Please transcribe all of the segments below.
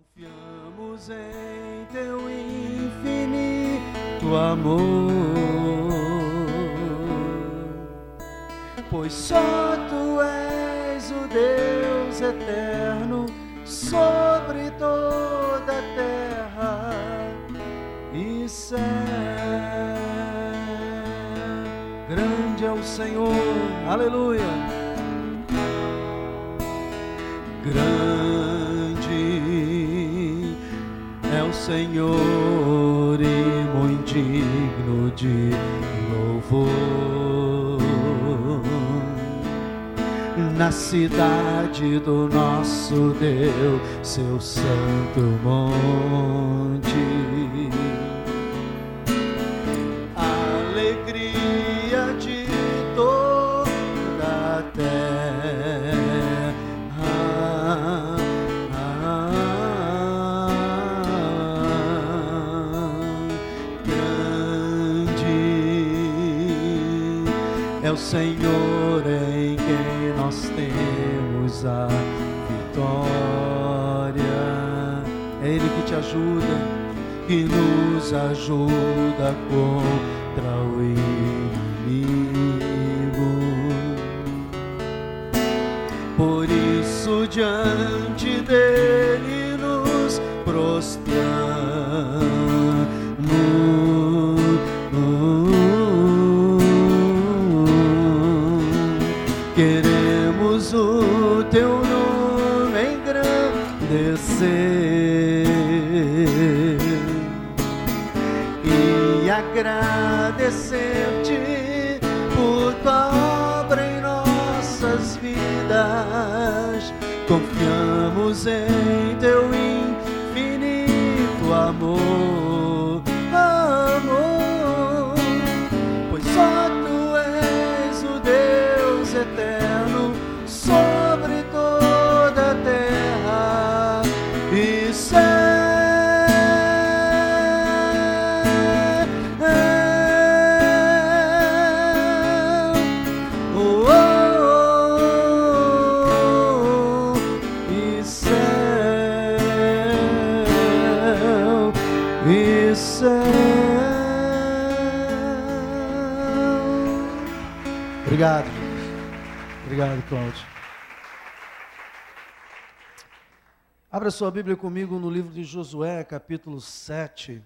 Confiamos em teu infinito amor, pois só tu és o Deus eterno sobre toda a terra e céu. Grande é o Senhor, aleluia. Grande é o Senhor e muito digno de louvor. Na cidade do nosso Deus, seu santo monte, alegria de toda a terra. É o Senhor em quem nós temos a vitória. É Ele que te ajuda, que nos ajuda contra o inimigo. Por isso diante dele nos prostramos. Queremos o teu nome engrandecer e agradecer-te por tua obra em nossas vidas. Confiamos em teu infinito amor, amor, pois só tu és o Deus eterno sobre toda a terra e céu. Oh, oh, oh, e céu, e céu. Obrigado. Obrigado, Cláudio. Abra sua Bíblia comigo no livro de Josué, capítulo 7.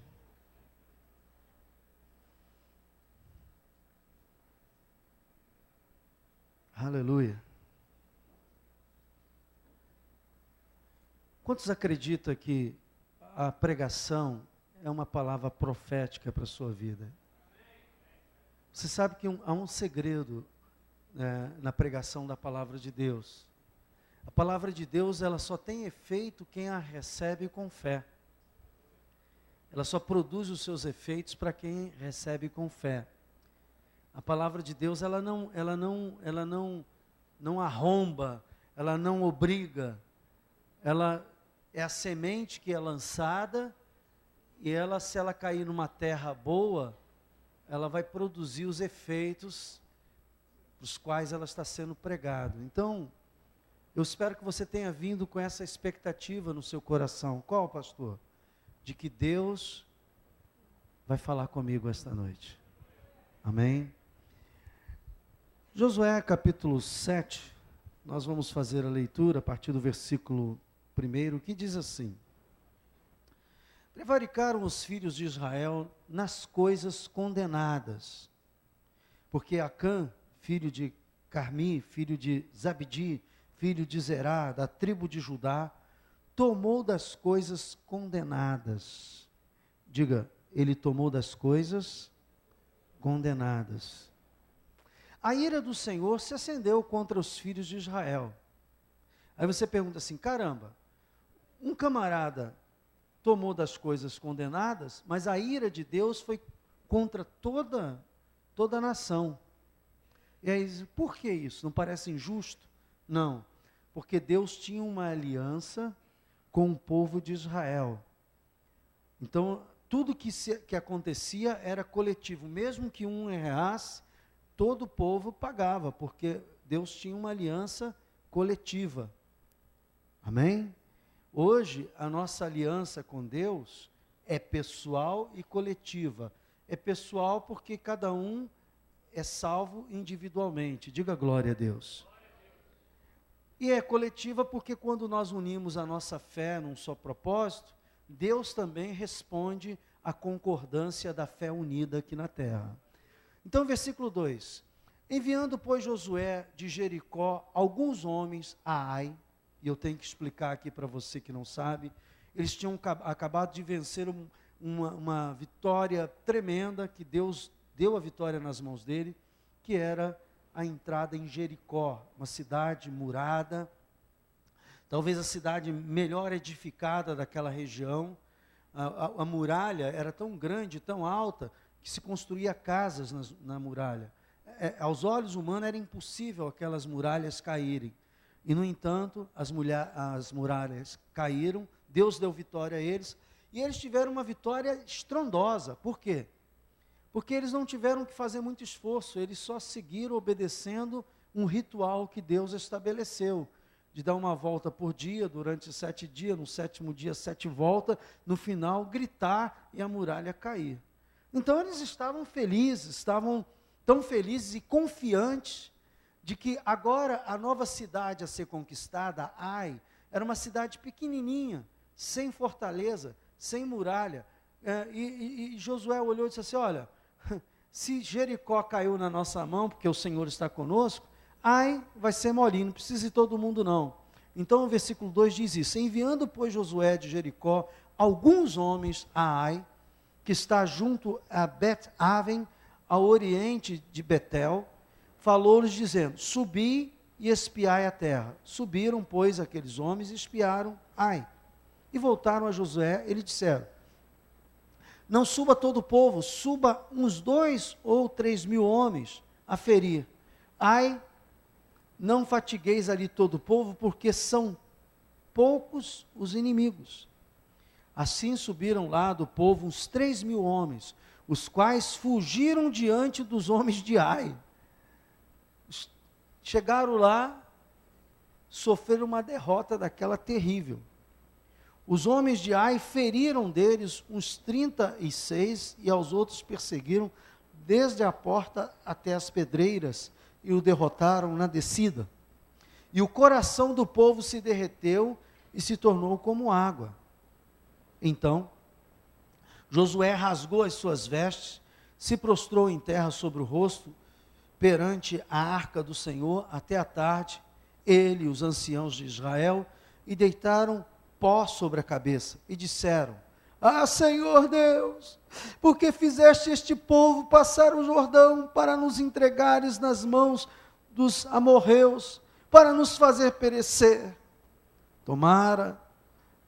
Aleluia. Quantos acreditam que a pregação é uma palavra profética para a sua vida? Você sabe que há um segredo na pregação da palavra de Deus. A palavra de Deus, ela só tem efeito quem a recebe com fé. Ela só produz os seus efeitos para quem recebe com fé. A palavra de Deus, ela não arromba, ela não obriga. Ela é a semente que é lançada e ela, se ela cair numa terra boa, ela vai produzir os efeitos os quais ela está sendo pregada. Então, eu espero que você tenha vindo com essa expectativa no seu coração. Qual, pastor? De que Deus vai falar comigo esta noite. Amém? Josué capítulo 7, nós vamos fazer a leitura a partir do versículo 1, que diz assim: prevaricaram os filhos de Israel nas coisas condenadas, porque Acã, filho de Carmi, filho de Zabdi, filho de Zerá, da tribo de Judá, tomou das coisas condenadas. Diga, ele tomou das coisas condenadas. A ira do Senhor se acendeu contra os filhos de Israel. Aí você pergunta assim, caramba, um camarada tomou das coisas condenadas, mas a ira de Deus foi contra toda a nação. E aí, por que isso? Não parece injusto? Não, porque Deus tinha uma aliança com o povo de Israel. Então, tudo que acontecia era coletivo. Mesmo que um errasse, todo o povo pagava, porque Deus tinha uma aliança coletiva. Amém? Hoje, a nossa aliança com Deus é pessoal e coletiva. É pessoal porque cada um é salvo individualmente. Diga glória a Deus. E é coletiva porque quando nós unimos a nossa fé num só propósito, Deus também responde à concordância da fé unida aqui na terra. Então, versículo 2. Enviando, pois, Josué de Jericó alguns homens a Ai, e eu tenho que explicar aqui para você que não sabe, eles tinham acabado de vencer uma vitória tremenda, que Deus deu a vitória nas mãos dele, que era a entrada em Jericó, uma cidade murada, talvez a cidade melhor edificada daquela região. A muralha era tão grande, tão alta, que se construía casas na muralha. Aos olhos humanos era impossível aquelas muralhas caírem. E, no entanto, as muralhas caíram, Deus deu vitória a eles, e eles tiveram uma vitória estrondosa. Por quê? Porque eles não tiveram que fazer muito esforço, eles só seguiram obedecendo um ritual que Deus estabeleceu, de dar uma volta por dia, durante 7 dias, no 7º dia, 7 voltas, no final, gritar e a muralha cair. Então eles estavam felizes, estavam tão felizes e confiantes, de que agora a nova cidade a ser conquistada, Ai, era uma cidade pequenininha, sem fortaleza, sem muralha, e Josué olhou e disse assim, olha, se Jericó caiu na nossa mão, porque o Senhor está conosco, Ai vai ser molinho, não precisa ir todo mundo não. Então o versículo 2 diz isso, enviando pois Josué de Jericó alguns homens a Ai, que está junto a Bet-Aven, ao oriente de Betel, falou-lhes dizendo, subi e espiai a terra. Subiram, pois, aqueles homens e espiaram Ai. E voltaram a Josué, e lhe disseram, não suba todo o povo, suba uns 2 ou 3 mil homens a ferir. Ai, não fatigueis ali todo o povo, porque são poucos os inimigos. Assim subiram lá do povo uns 3 mil homens, os quais fugiram diante dos homens de Ai. Chegaram lá, sofreram uma derrota daquela terrível. Os homens de Ai feriram deles uns 36 e aos outros perseguiram desde a porta até as pedreiras e o derrotaram na descida. E o coração do povo se derreteu e se tornou como água. Então, Josué rasgou as suas vestes, se prostrou em terra sobre o rosto, perante a arca do Senhor até a tarde, ele e os anciãos de Israel, e deitaram pó sobre a cabeça, e disseram, Senhor Deus, porque fizeste este povo passar o Jordão, para nos entregares nas mãos dos amorreus, para nos fazer perecer? Tomara,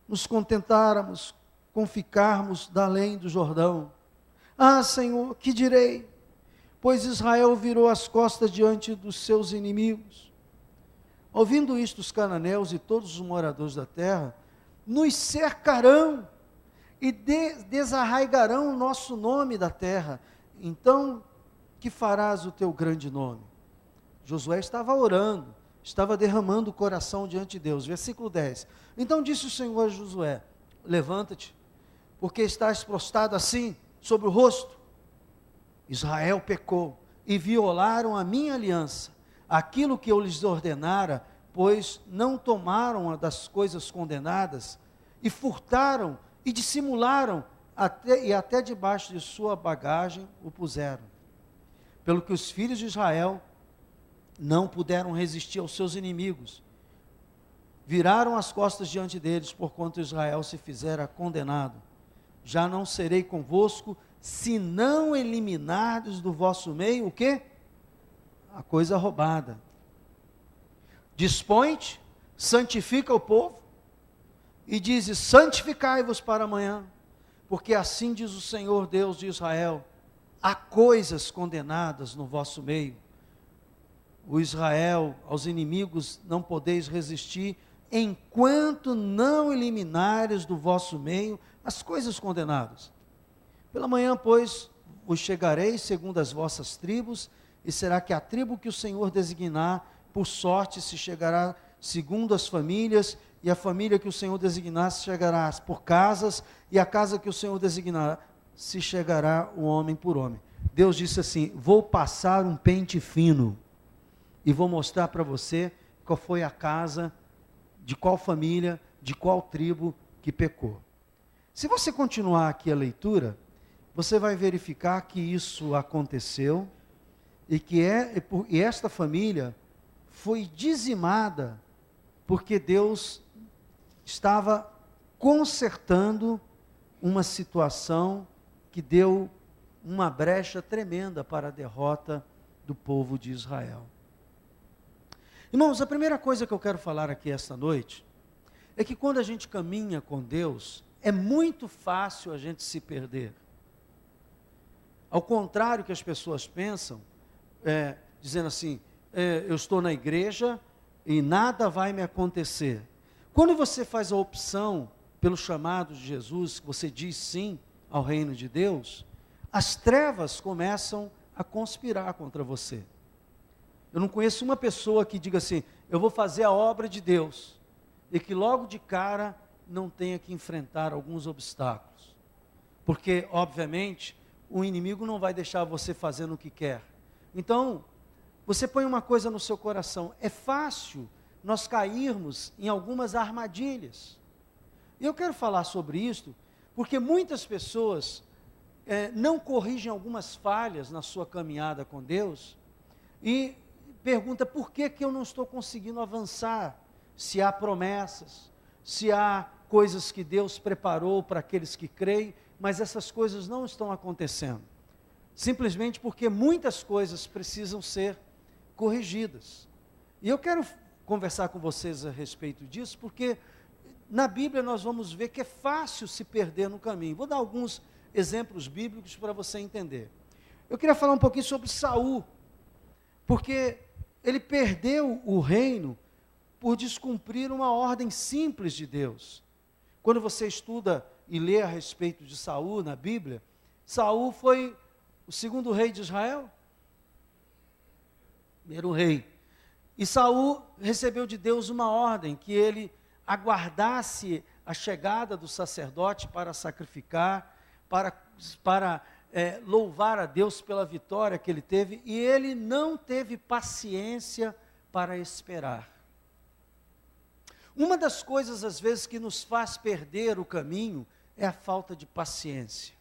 nos contentáramos com ficarmos da além do Jordão. Senhor, que direi? Pois Israel virou as costas diante dos seus inimigos. Ouvindo isto, os cananeus e todos os moradores da terra nos cercarão e desarraigarão o nosso nome da terra. Então, que farás o teu grande nome? Josué estava orando, estava derramando o coração diante de Deus. Versículo 10. Então disse o Senhor a Josué, levanta-te, porque estás prostrado assim, sobre o rosto. Israel pecou e violaram a minha aliança, aquilo que eu lhes ordenara, pois não tomaram das coisas condenadas, e furtaram e dissimularam, até debaixo de sua bagagem o puseram. Pelo que os filhos de Israel não puderam resistir aos seus inimigos, viraram as costas diante deles, porquanto Israel se fizera condenado. Já não serei convosco, se não eliminardes do vosso meio, o quê? A coisa roubada. Dispõe-te, santifica o povo, e dizes, santificai-vos para amanhã, porque assim diz o Senhor Deus de Israel, há coisas condenadas no vosso meio. O Israel, aos inimigos não podeis resistir, enquanto não eliminares do vosso meio as coisas condenadas. Pela manhã, pois, vos chegareis segundo as vossas tribos, e será que a tribo que o Senhor designar, por sorte, se chegará segundo as famílias, e a família que o Senhor designar se chegará por casas, e a casa que o Senhor designar se chegará o homem por homem. Deus disse assim: vou passar um pente fino, e vou mostrar para você qual foi a casa, de qual família, de qual tribo que pecou. Se você continuar aqui a leitura, você vai verificar que isso aconteceu, e esta família foi dizimada, porque Deus estava consertando uma situação que deu uma brecha tremenda para a derrota do povo de Israel. Irmãos, a primeira coisa que eu quero falar aqui esta noite, é que quando a gente caminha com Deus, é muito fácil a gente se perder. Ao contrário que as pessoas pensam, dizendo assim, eu estou na igreja e nada vai me acontecer. Quando você faz a opção pelo chamado de Jesus, que você diz sim ao reino de Deus, as trevas começam a conspirar contra você. Eu não conheço uma pessoa que diga assim, eu vou fazer a obra de Deus, e que logo de cara não tenha que enfrentar alguns obstáculos. Porque, obviamente, o inimigo não vai deixar você fazendo o que quer. Então, você põe uma coisa no seu coração, é fácil nós cairmos em algumas armadilhas. E eu quero falar sobre isso, porque muitas pessoas não corrigem algumas falhas na sua caminhada com Deus, e pergunta por que eu não estou conseguindo avançar, se há promessas, se há coisas que Deus preparou para aqueles que creem, mas essas coisas não estão acontecendo. Simplesmente porque muitas coisas precisam ser corrigidas. E eu quero conversar com vocês a respeito disso, porque na Bíblia nós vamos ver que é fácil se perder no caminho. Vou dar alguns exemplos bíblicos para você entender. Eu queria falar um pouquinho sobre Saul, porque ele perdeu o reino por descumprir uma ordem simples de Deus. Quando você estuda e lê a respeito de Saul na Bíblia, Saul foi o segundo rei de Israel, primeiro rei. E Saul recebeu de Deus uma ordem, que ele aguardasse a chegada do sacerdote para sacrificar, para louvar a Deus pela vitória que ele teve, e ele não teve paciência para esperar. Uma das coisas, às vezes, que nos faz perder o caminho, é a falta de paciência.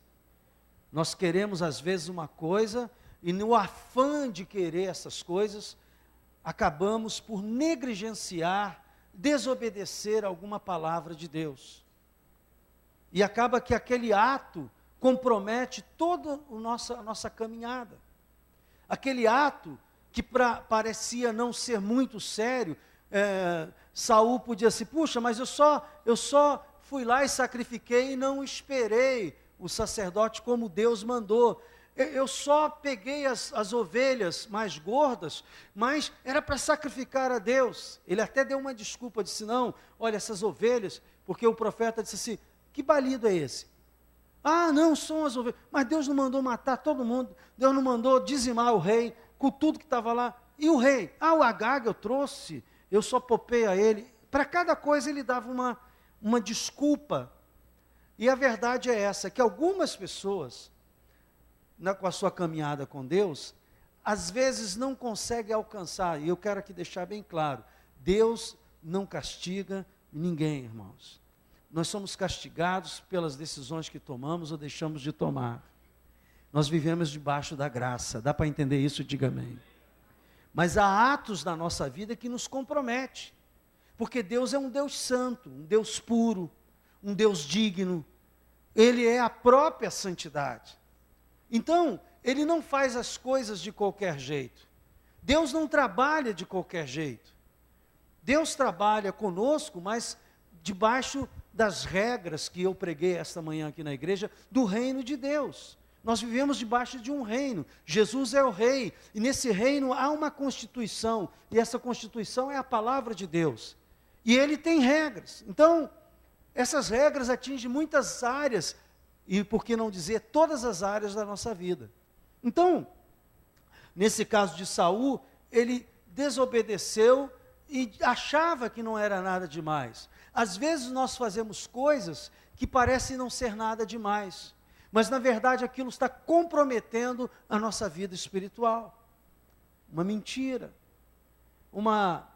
Nós queremos, às vezes, uma coisa, e no afã de querer essas coisas, acabamos por negligenciar, desobedecer alguma palavra de Deus. E acaba que aquele ato compromete toda a nossa caminhada. Aquele ato que parecia não ser muito sério, Saul podia dizer, puxa, mas eu só fui lá e sacrifiquei e não esperei o sacerdote como Deus mandou. Eu só peguei as ovelhas mais gordas, mas era para sacrificar a Deus. Ele até deu uma desculpa, disse, não, olha, essas ovelhas, porque o profeta disse assim, que balido é esse? Ah, não, são as ovelhas, mas Deus não mandou matar todo mundo, Deus não mandou dizimar o rei, com tudo que estava lá. E o rei? O Agag eu trouxe, eu só poupei a ele. Para cada coisa ele dava uma desculpa. E a verdade é essa, que algumas pessoas, com a sua caminhada com Deus, às vezes não conseguem alcançar, e eu quero aqui deixar bem claro, Deus não castiga ninguém, irmãos. Nós somos castigados pelas decisões que tomamos ou deixamos de tomar. Nós vivemos debaixo da graça, dá para entender isso? Diga amém. Mas há atos na nossa vida que nos comprometem, porque Deus é um Deus santo, um Deus puro, um Deus digno, Ele é a própria santidade. Então, Ele não faz as coisas de qualquer jeito. Deus não trabalha de qualquer jeito. Deus trabalha conosco, mas debaixo das regras que eu preguei esta manhã aqui na igreja, do reino de Deus. Nós vivemos debaixo de um reino. Jesus é o rei, e nesse reino há uma constituição, e essa constituição é a palavra de Deus. E Ele tem regras. Então, essas regras atingem muitas áreas, e por que não dizer todas as áreas da nossa vida. Então, nesse caso de Saul, ele desobedeceu e achava que não era nada demais. Às vezes nós fazemos coisas que parecem não ser nada demais, mas na verdade aquilo está comprometendo a nossa vida espiritual. Uma mentira, uma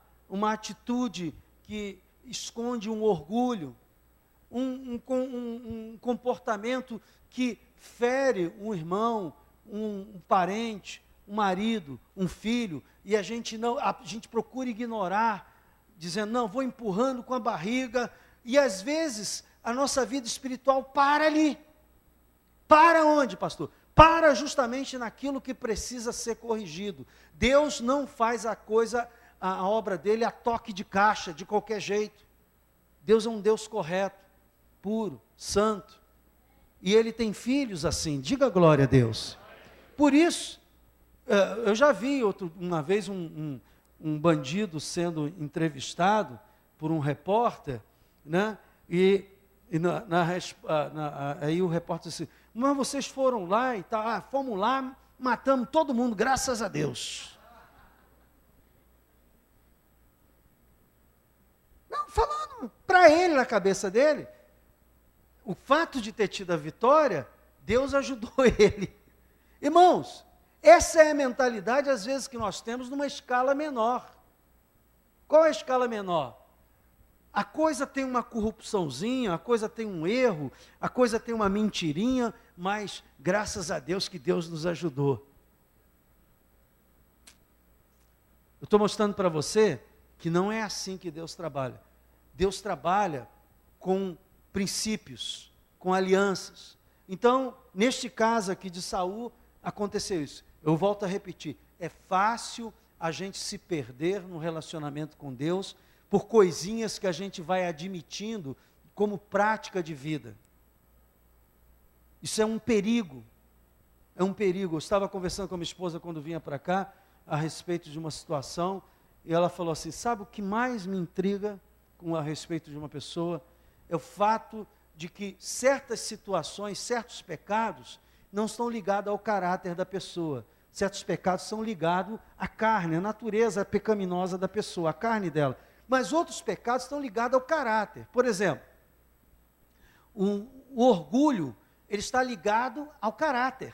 atitude que esconde um orgulho, um comportamento que fere um irmão, um parente, um marido, um filho, e a gente procura ignorar, dizendo, não, vou empurrando com a barriga, e às vezes a nossa vida espiritual para ali. Para onde, pastor? Para justamente naquilo que precisa ser corrigido. Deus não faz a obra dele a toque de caixa, de qualquer jeito. Deus é um Deus correto, puro, santo. E Ele tem filhos assim, diga glória a Deus. Por isso, eu já vi uma vez um bandido sendo entrevistado por um repórter, né? Aí o repórter disse, mas vocês foram lá e tal, fomos lá, matamos todo mundo, graças a Deus. Não, falando para ele, na cabeça dele, o fato de ter tido a vitória, Deus ajudou ele. Irmãos, essa é a mentalidade, às vezes, que nós temos numa escala menor. Qual é a escala menor? A coisa tem uma corrupçãozinha, a coisa tem um erro, a coisa tem uma mentirinha, mas graças a Deus que Deus nos ajudou. Eu estou mostrando para você que não é assim que Deus trabalha. Deus trabalha com princípios, com alianças. Então, neste caso aqui de Saul, aconteceu isso. Eu volto a repetir, é fácil a gente se perder no relacionamento com Deus, por coisinhas que a gente vai admitindo como prática de vida. Isso é um perigo. É um perigo. Eu estava conversando com a minha esposa quando vinha para cá, a respeito de uma situação, e ela falou assim, sabe o que mais me intriga a respeito de uma pessoa? É o fato de que certas situações, certos pecados, não estão ligados ao caráter da pessoa. Certos pecados são ligados à carne, à natureza pecaminosa da pessoa, à carne dela. Mas outros pecados estão ligados ao caráter. Por exemplo, o orgulho, ele está ligado ao caráter.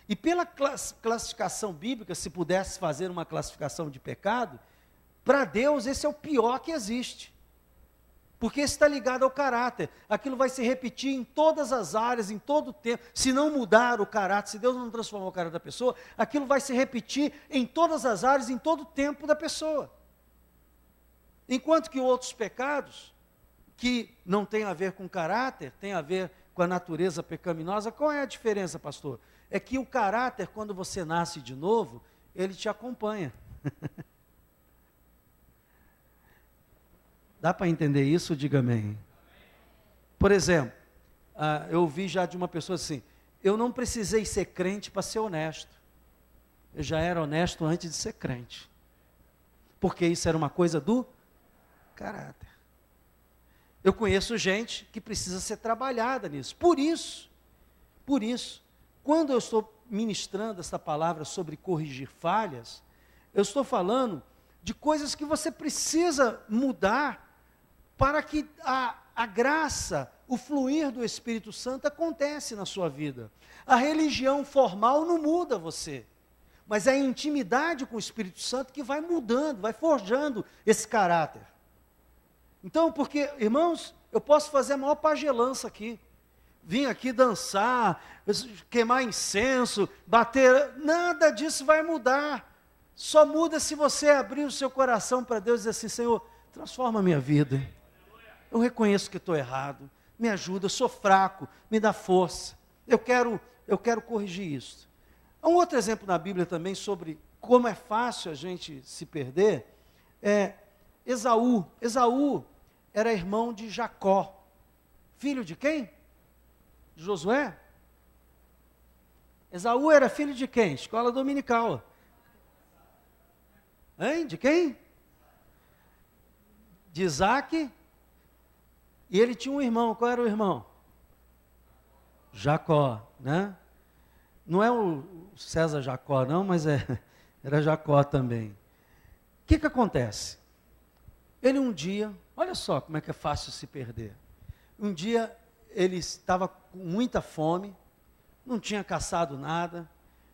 E pela classificação bíblica, se pudesse fazer uma classificação de pecado, para Deus esse é o pior que existe. Porque esse está ligado ao caráter. Aquilo vai se repetir em todas as áreas, em todo o tempo. Se não mudar o caráter, se Deus não transformar o caráter da pessoa, aquilo vai se repetir em todas as áreas, em todo o tempo da pessoa. Enquanto que outros pecados, que não têm a ver com caráter, têm a ver com a natureza pecaminosa, qual é a diferença, pastor? É que o caráter, quando você nasce de novo, ele te acompanha. Dá para entender isso? Diga amém. Por exemplo, eu ouvi já de uma pessoa assim, eu não precisei ser crente para ser honesto. Eu já era honesto antes de ser crente. Porque isso era uma coisa do caráter. Eu conheço gente que precisa ser trabalhada nisso. Por isso, quando eu estou ministrando essa palavra sobre corrigir falhas, eu estou falando de coisas que você precisa mudar para que a graça, o fluir do Espírito Santo acontece na sua vida. A religião formal não muda você, mas é a intimidade com o Espírito Santo que vai mudando, vai forjando esse caráter. Então, porque, irmãos, eu posso fazer a maior pagelança aqui, vim aqui dançar, queimar incenso, bater, nada disso vai mudar. Só muda se você abrir o seu coração para Deus e dizer assim, Senhor, transforma a minha vida. Eu reconheço que estou errado, me ajuda, eu sou fraco, me dá força. Eu quero corrigir isso. Um outro exemplo na Bíblia também sobre como é fácil a gente se perder, é Esaú. Esaú era irmão de Jacó. Filho de quem? De Josué? Esaú era filho de quem? Escola dominical. Hein? De quem? De Isaac. E ele tinha um irmão. Qual era o irmão? Jacó, né? Não é o César Jacó, não, mas era Jacó também. O que acontece? Ele um dia Olha só como é que é fácil se perder. Um dia ele estava com muita fome, não tinha caçado nada.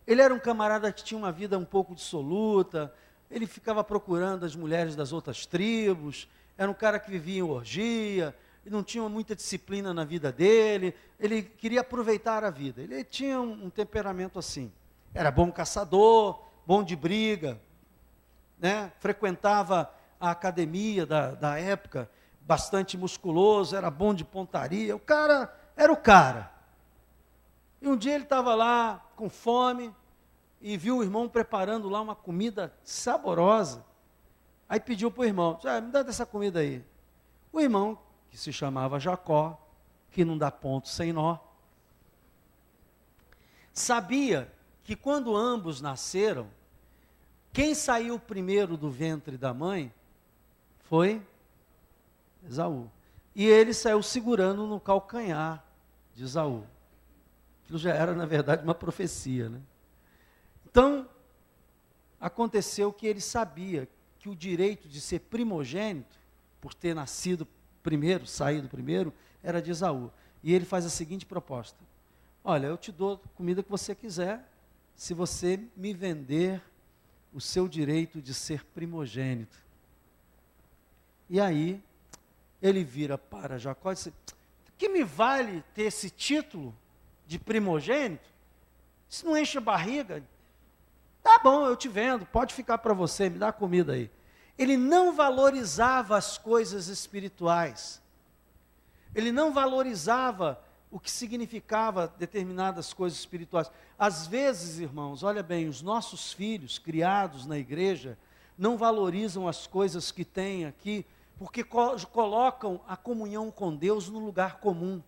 Ele era um camarada que tinha uma vida um pouco dissoluta, ele ficava procurando as mulheres das outras tribos, era um cara que vivia em orgia, não tinha muita disciplina na vida dele, ele queria aproveitar a vida. Ele tinha um temperamento assim. Era bom caçador, bom de briga, né? Frequentava a academia da época, bastante musculoso, era bom de pontaria. O cara era o cara. E um dia ele estava lá com fome e viu o irmão preparando lá uma comida saborosa. Aí pediu para o irmão, me dá dessa comida aí. O irmão, que se chamava Jacó, que não dá ponto sem nó, sabia que quando ambos nasceram, quem saiu primeiro do ventre da mãe foi Esaú. E ele saiu segurando no calcanhar de Esaú. Aquilo já era, na verdade, uma profecia, né? Então, aconteceu que ele sabia que o direito de ser primogênito, por ter nascido primeiro, saído primeiro, era de Esaú. E ele faz a seguinte proposta: olha, eu te dou a comida que você quiser, se você me vender o seu direito de ser primogênito. E aí, ele vira para Jacó e diz: que me vale ter esse título de primogênito? Isso não enche a barriga. Tá bom, eu te vendo, pode ficar para você, me dá comida aí. Ele não valorizava as coisas espirituais. Ele não valorizava o que significava determinadas coisas espirituais. Às vezes, irmãos, olha bem, os nossos filhos criados na igreja não valorizam as coisas que têm aqui, porque colocam a comunhão com Deus no lugar comum.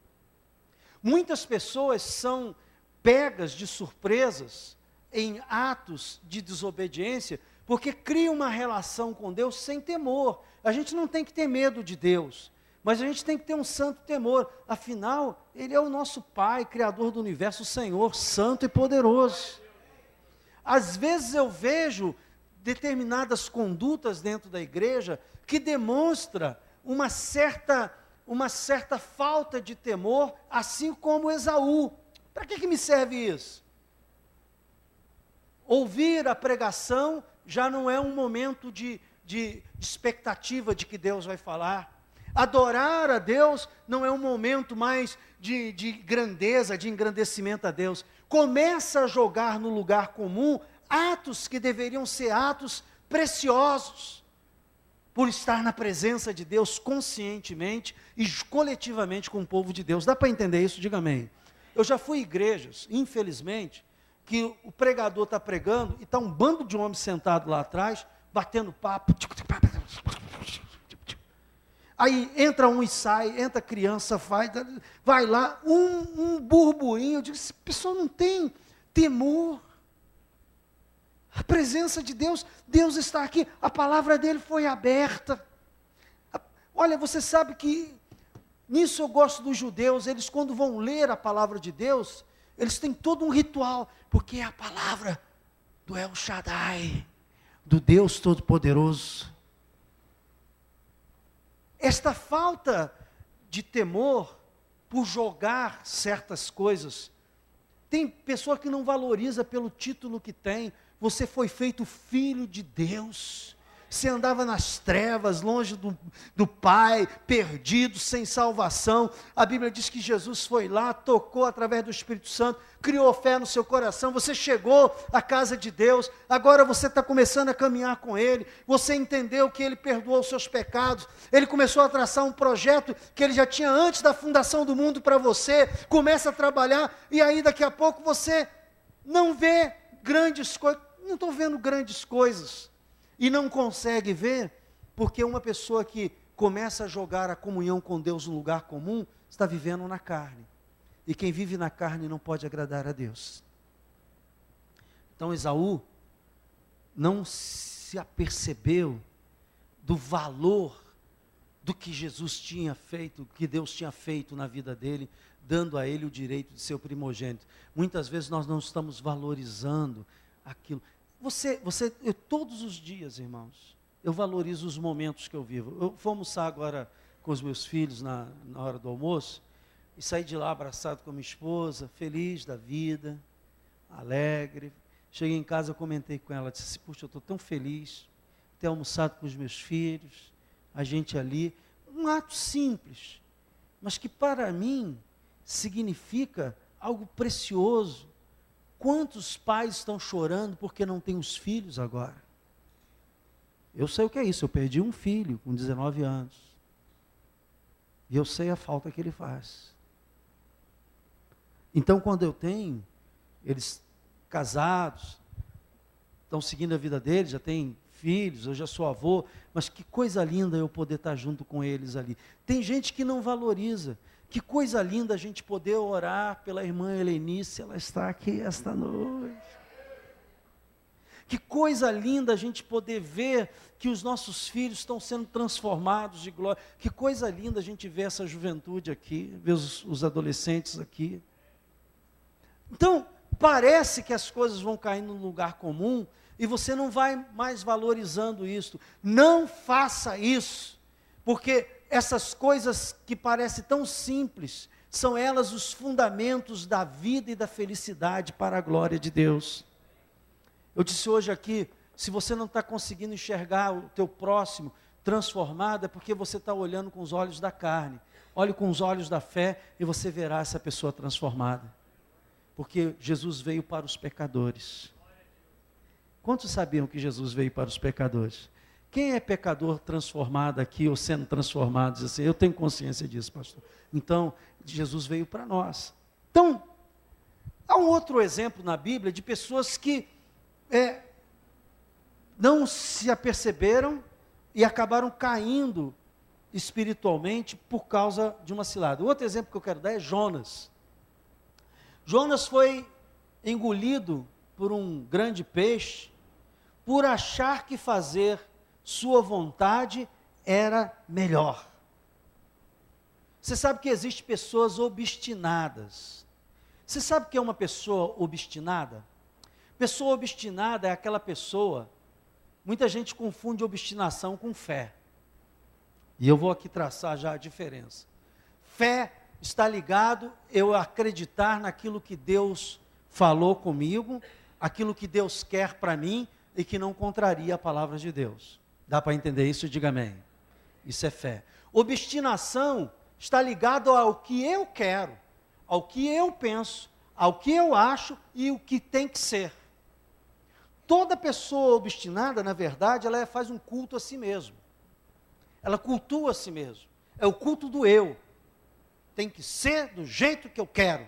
Muitas pessoas são pegas de surpresas em atos de desobediência, porque criam uma relação com Deus sem temor. A gente não tem que ter medo de Deus, mas a gente tem que ter um santo temor. Afinal, Ele é o nosso Pai, Criador do Universo, o Senhor, Santo e Poderoso. Às vezes eu vejo determinadas condutas dentro da igreja que demonstra uma certa falta de temor, assim como Esaú. Para que me serve isso? Ouvir a pregação já não é um momento de expectativa de que Deus vai falar. Adorar a Deus não é um momento mais de grandeza, de engrandecimento a Deus. Começa a jogar no lugar comum atos que deveriam ser atos preciosos, por estar na presença de Deus conscientemente e coletivamente com o povo de Deus. Dá para entender isso? Diga amém. Eu já fui em igrejas, infelizmente, que o pregador está pregando e está um bando de homens sentado lá atrás, batendo papo. Aí entra um e sai, entra criança, vai lá, um burburinho. Eu digo, essa pessoa não tem temor. A presença de Deus, Deus está aqui, a palavra dele foi aberta. Olha, você sabe que, nisso eu gosto dos judeus, eles quando vão ler a palavra de Deus, eles têm todo um ritual, porque é a palavra do El Shaddai, do Deus Todo-Poderoso. Esta falta de temor por jogar certas coisas, tem pessoa que não valoriza pelo título que tem. Você foi feito filho de Deus. Você andava nas trevas, longe do Pai, perdido, sem salvação. A Bíblia diz que Jesus foi lá, tocou através do Espírito Santo, criou fé no seu coração. Você chegou à casa de Deus, agora você está começando a caminhar com Ele. Você entendeu que Ele perdoou os seus pecados. Ele começou a traçar um projeto que Ele já tinha antes da fundação do mundo para você. Começa a trabalhar e aí daqui a pouco você não vê grandes coisas. Não estou vendo grandes coisas. E não consegue ver, porque uma pessoa que começa a jogar a comunhão com Deus no lugar comum, está vivendo na carne. E quem vive na carne não pode agradar a Deus. Então Esaú não se apercebeu do valor do que Jesus tinha feito, que Deus tinha feito na vida dele, dando a ele o direito de ser o primogênito. Muitas vezes nós não estamos valorizando aquilo. Todos os dias, irmãos, eu valorizo os momentos que eu vivo. Eu vou almoçar agora com os meus filhos na hora do almoço, e saí de lá abraçado com a minha esposa, feliz da vida, alegre. Cheguei em casa, eu comentei com ela, disse assim, puxa, eu estou tão feliz de ter almoçado com os meus filhos, a gente ali, um ato simples, mas que para mim significa algo precioso. Quantos pais estão chorando porque não têm os filhos agora? Eu sei o que é isso, eu perdi um filho com 19 anos. E eu sei a falta que ele faz. Então, quando eu tenho, eles casados, estão seguindo a vida deles, já têm filhos, eu já sou avô, mas que coisa linda eu poder estar junto com eles ali. Tem gente que não valoriza. Que coisa linda a gente poder orar pela irmã Helenice, ela está aqui esta noite. Que coisa linda a gente poder ver que os nossos filhos estão sendo transformados de glória. Que coisa linda a gente ver essa juventude aqui, ver os adolescentes aqui. Então, parece que as coisas vão caindo no lugar comum e você não vai mais valorizando isso. Não faça isso, porque essas coisas que parecem tão simples, são elas os fundamentos da vida e da felicidade para a glória de Deus. Eu disse hoje aqui, se você não está conseguindo enxergar o teu próximo transformado, é porque você está olhando com os olhos da carne. Olhe com os olhos da fé e você verá essa pessoa transformada. Porque Jesus veio para os pecadores. Quantos sabiam que Jesus veio para os pecadores? Quem é pecador transformado aqui, ou sendo transformado, diz assim, eu tenho consciência disso, pastor. Então, Jesus veio para nós. Então, há um outro exemplo na Bíblia de pessoas que não se aperceberam e acabaram caindo espiritualmente por causa de uma cilada. Outro exemplo que eu quero dar é Jonas. Jonas foi engolido por um grande peixe, por achar que fazer sua vontade era melhor. Você sabe que existem pessoas obstinadas. Você sabe o que é uma pessoa obstinada? Pessoa obstinada é aquela pessoa, muita gente confunde obstinação com fé. E eu vou aqui traçar já a diferença. Fé está ligado eu acreditar naquilo que Deus falou comigo, aquilo que Deus quer para mim e que não contraria a palavra de Deus. Dá para entender isso? Diga amém. Isso é fé. Obstinação está ligado ao que eu quero, ao que eu penso, ao que eu acho e o que tem que ser. Toda pessoa obstinada, na verdade, ela faz um culto a si mesmo. Ela cultua a si mesmo. É o culto do eu. Tem que ser do jeito que eu quero.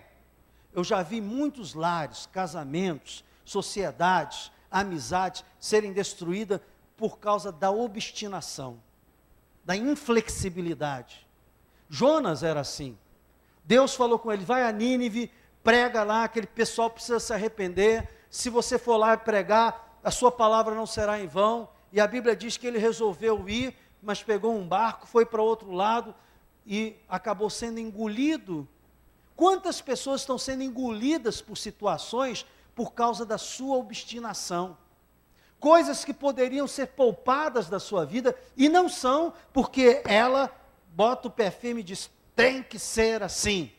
Eu já vi muitos lares, casamentos, sociedades, amizades serem destruídas por causa da obstinação, da inflexibilidade. Jonas era assim. Deus falou com ele, vai a Nínive, prega lá, aquele pessoal precisa se arrepender. Se você for lá pregar, a sua palavra não será em vão. E a Bíblia diz que ele resolveu ir, mas pegou um barco, foi para outro lado e acabou sendo engolido. Quantas pessoas estão sendo engolidas por situações por causa da sua obstinação? Coisas que poderiam ser poupadas da sua vida e não são, porque ela bota o pé firme e diz, tem que ser assim.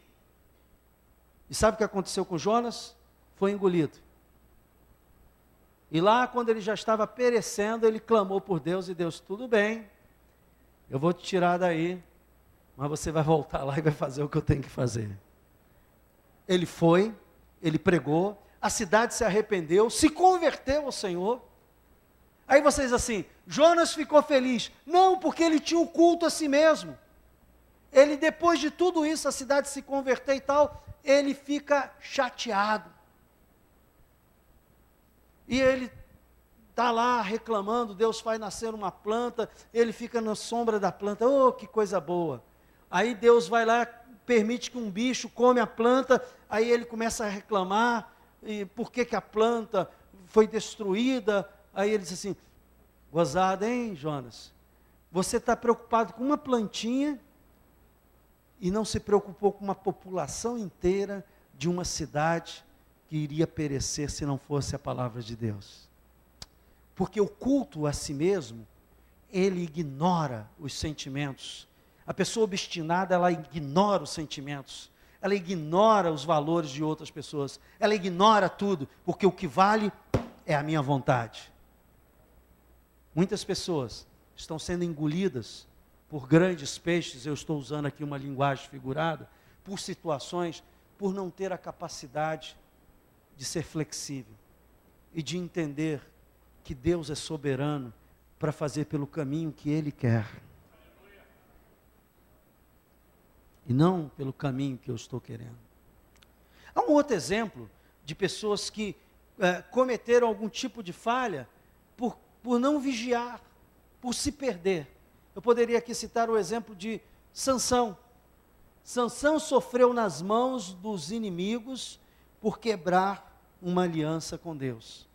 E sabe o que aconteceu com Jonas? Foi engolido. E lá, quando ele já estava perecendo, ele clamou por Deus, e Deus, tudo bem, eu vou te tirar daí, mas você vai voltar lá e vai fazer o que eu tenho que fazer. Ele foi, ele pregou, a cidade se arrependeu, se converteu ao Senhor. Aí vocês assim, Jonas ficou feliz. Não, porque ele tinha o culto a si mesmo. Ele, depois de tudo isso, a cidade se converter e tal, ele fica chateado. E ele está lá reclamando, Deus faz nascer uma planta, ele fica na sombra da planta, oh, que coisa boa. Aí Deus vai lá, permite que um bicho come a planta, aí ele começa a reclamar, e por que a planta foi destruída? Aí ele diz assim, gozado, hein, Jonas? Você está preocupado com uma plantinha e não se preocupou com uma população inteira de uma cidade que iria perecer se não fosse a palavra de Deus. Porque o culto a si mesmo, ele ignora os sentimentos. A pessoa obstinada, ela ignora os sentimentos. Ela ignora os valores de outras pessoas. Ela ignora tudo, porque o que vale é a minha vontade. Muitas pessoas estão sendo engolidas por grandes peixes, eu estou usando aqui uma linguagem figurada, por situações, por não ter a capacidade de ser flexível e de entender que Deus é soberano para fazer pelo caminho que Ele quer. E não pelo caminho que eu estou querendo. Há um outro exemplo de pessoas que cometeram algum tipo de falha por não vigiar, por se perder. Eu poderia aqui citar o exemplo de Sansão. Sansão sofreu nas mãos dos inimigos por quebrar uma aliança com Deus.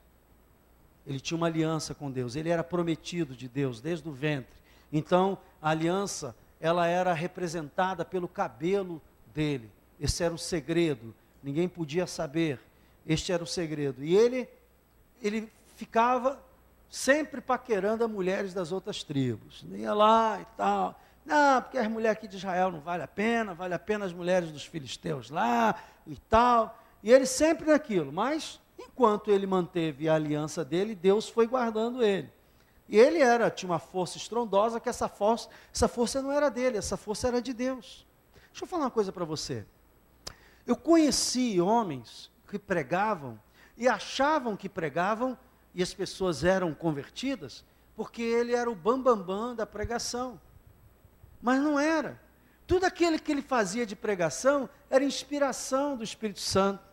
Ele tinha uma aliança com Deus, ele era prometido de Deus desde o ventre. Então, a aliança, ela era representada pelo cabelo dele. Esse era o segredo, ninguém podia saber. Este era o segredo. E ele ficava sempre paquerando as mulheres das outras tribos. Ia lá e tal. Não, porque as mulheres aqui de Israel não vale a pena as mulheres dos filisteus lá e tal. E ele sempre naquilo, mas enquanto ele manteve a aliança dele, Deus foi guardando ele. E ele tinha uma força estrondosa, que essa força não era dele, essa força era de Deus. Deixa eu falar uma coisa para você. Eu conheci homens que pregavam e achavam que pregavam, e as pessoas eram convertidas, porque ele era o bambambam da pregação. Mas não era. Tudo aquilo que ele fazia de pregação era inspiração do Espírito Santo.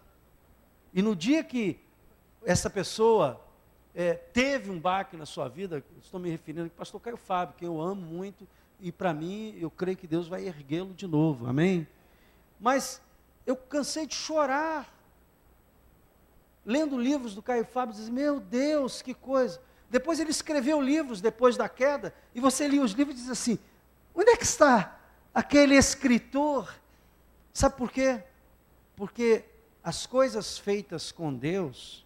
E no dia que essa pessoa teve um baque na sua vida, estou me referindo ao pastor Caio Fábio, que eu amo muito, e para mim, eu creio que Deus vai erguê-lo de novo, amém? Mas eu cansei de chorar, lendo livros do Caio Fábio, dizendo, meu Deus, que coisa. Depois ele escreveu livros, depois da queda, e você lia os livros e diz assim, onde é que está aquele escritor? Sabe por quê? Porque as coisas feitas com Deus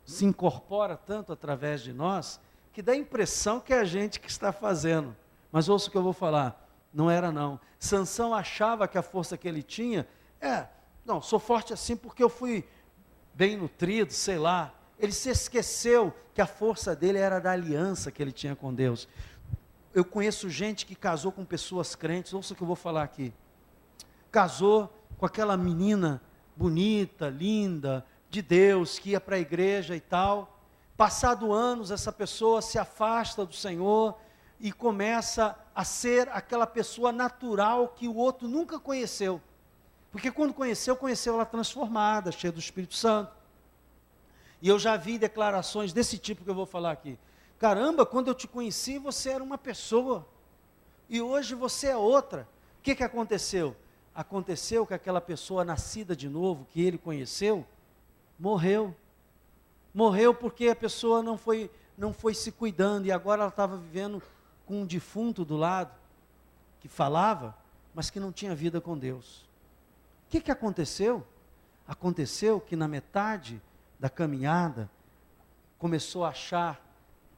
se incorpora tanto através de nós, que dá a impressão que é a gente que está fazendo. Mas ouça o que eu vou falar, não era não. Sansão achava que a força que ele tinha, não, sou forte assim porque eu fui bem nutrido, sei lá. Ele se esqueceu que a força dele era da aliança que ele tinha com Deus. Eu conheço gente que casou com pessoas crentes, ouça o que eu vou falar aqui. Casou com aquela menina bonita, linda, de Deus, que ia para a igreja e tal. Passado anos, essa pessoa se afasta do Senhor e começa a ser aquela pessoa natural que o outro nunca conheceu. Porque quando conheceu ela transformada, cheia do Espírito Santo. E eu já vi declarações desse tipo que eu vou falar aqui. Caramba, quando eu te conheci, você era uma pessoa. E hoje você é outra. O que aconteceu? Aconteceu que aquela pessoa nascida de novo, que ele conheceu, morreu. Morreu porque a pessoa não foi se cuidando, e agora ela estava vivendo com um defunto do lado, que falava, mas que não tinha vida com Deus. O que aconteceu? Aconteceu que na metade da caminhada, começou a achar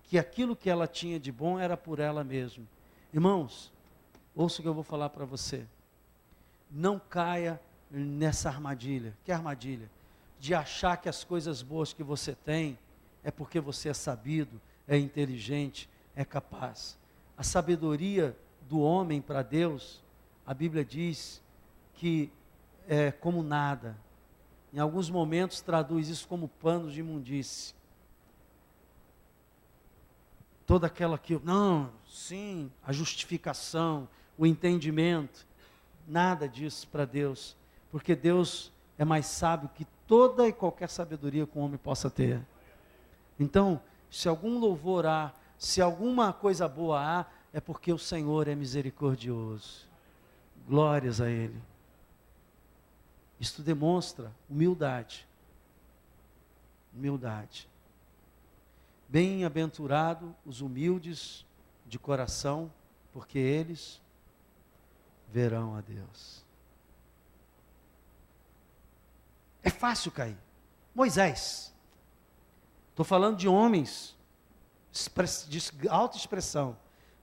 que aquilo que ela tinha de bom era por ela mesma. Irmãos, ouça o que eu vou falar para você. Não caia nessa armadilha. Que armadilha? De achar que as coisas boas que você tem é porque você é sabido, é inteligente, é capaz. A sabedoria do homem para Deus, a Bíblia diz que é como nada. Em alguns momentos traduz isso como pano de imundície. Toda aquela que, não, sim, a justificação, o entendimento, nada disso para Deus, porque Deus é mais sábio que toda e qualquer sabedoria que um homem possa ter. Então, se algum louvor há, se alguma coisa boa há, é porque o Senhor é misericordioso. Glórias a Ele. Isto demonstra humildade. Humildade. Bem-aventurado os humildes de coração, porque eles verão a Deus. É fácil cair. Moisés. Estou falando de homens de autoexpressão.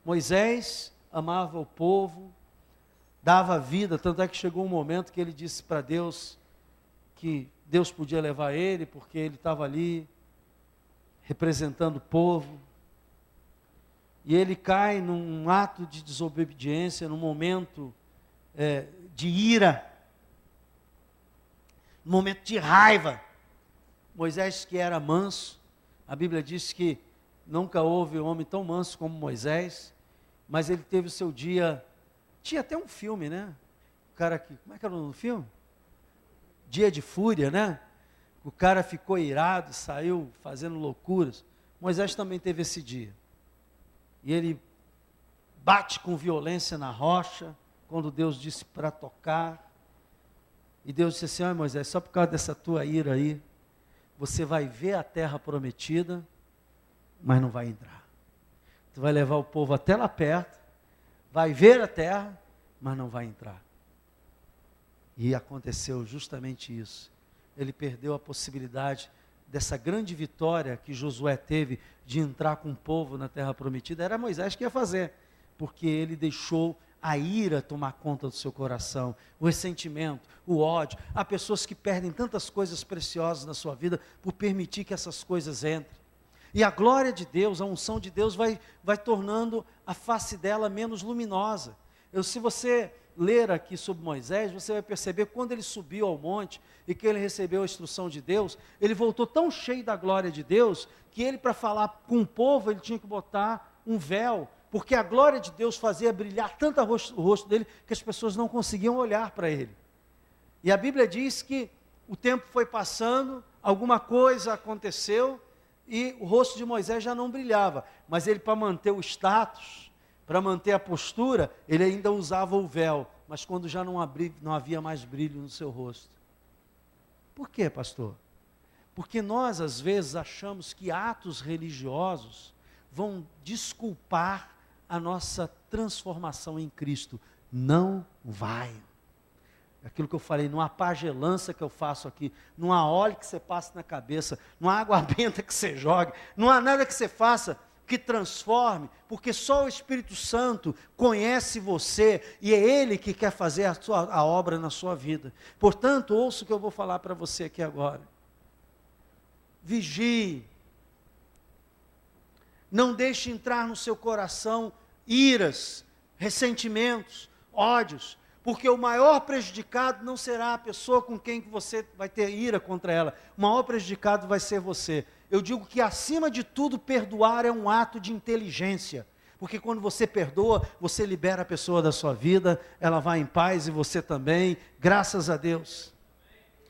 Moisés amava o povo, dava vida, tanto é que chegou um momento que ele disse para Deus que Deus podia levar ele, porque ele estava ali representando o povo. E ele cai num ato de desobediência, num momento de ira, num momento de raiva. Moisés, que era manso, a Bíblia diz que nunca houve um homem tão manso como Moisés, mas ele teve o seu dia. Tinha até um filme, né? O cara que, como é que era o nome do filme? Dia de Fúria, né? O cara ficou irado, saiu fazendo loucuras. Moisés também teve esse dia. E ele bate com violência na rocha, quando Deus disse para tocar. E Deus disse assim: olha, Moisés, só por causa dessa tua ira aí, você vai ver a terra prometida, mas não vai entrar. Tu vai levar o povo até lá perto, vai ver a terra, mas não vai entrar. E aconteceu justamente isso. Ele perdeu a possibilidade dessa grande vitória que Josué teve de entrar com o povo na terra prometida. Era Moisés que ia fazer, porque ele deixou a ira tomar conta do seu coração, o ressentimento, o ódio. Há pessoas que perdem tantas coisas preciosas na sua vida por permitir que essas coisas entrem. E a glória de Deus, a unção de Deus vai tornando a face dela menos luminosa. Se você ler aqui sobre Moisés, você vai perceber que quando ele subiu ao monte e que ele recebeu a instrução de Deus, ele voltou tão cheio da glória de Deus, que ele, para falar com o povo, ele tinha que botar um véu, porque a glória de Deus fazia brilhar tanto o rosto dele, que as pessoas não conseguiam olhar para ele. E a Bíblia diz que o tempo foi passando, alguma coisa aconteceu, e o rosto de Moisés já não brilhava, mas ele, para manter o status, para manter a postura, ele ainda usava o véu, mas quando já não havia mais brilho no seu rosto. Por quê, pastor? Porque nós, às vezes, achamos que atos religiosos vão desculpar a nossa transformação em Cristo. Não vai. Aquilo que eu falei, não há pagelança que eu faço aqui, não há óleo que você passe na cabeça, não há água benta que você jogue, não há nada que você faça que transforme, porque só o Espírito Santo conhece você e é Ele que quer fazer a obra na sua vida. Portanto, ouça o que eu vou falar para você aqui agora. Vigie, não deixe entrar no seu coração iras, ressentimentos, ódios, porque o maior prejudicado não será a pessoa com quem você vai ter ira contra ela, o maior prejudicado vai ser você. Eu digo que, acima de tudo, perdoar é um ato de inteligência, porque quando você perdoa, você libera a pessoa da sua vida, ela vai em paz e você também, graças a Deus.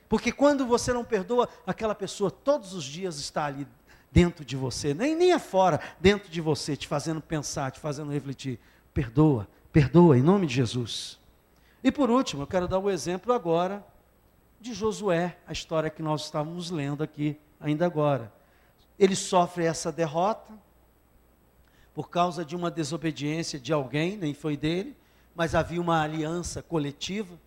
Porque quando você não perdoa, aquela pessoa todos os dias está ali dentro de você, nem é fora, dentro de você, te fazendo pensar, te fazendo refletir. Perdoa, perdoa, em nome de Jesus. E por último, eu quero dar o exemplo agora de Josué, a história que nós estávamos lendo aqui ainda agora. Ele sofre essa derrota por causa de uma desobediência de alguém, nem foi dele, mas havia uma aliança coletiva.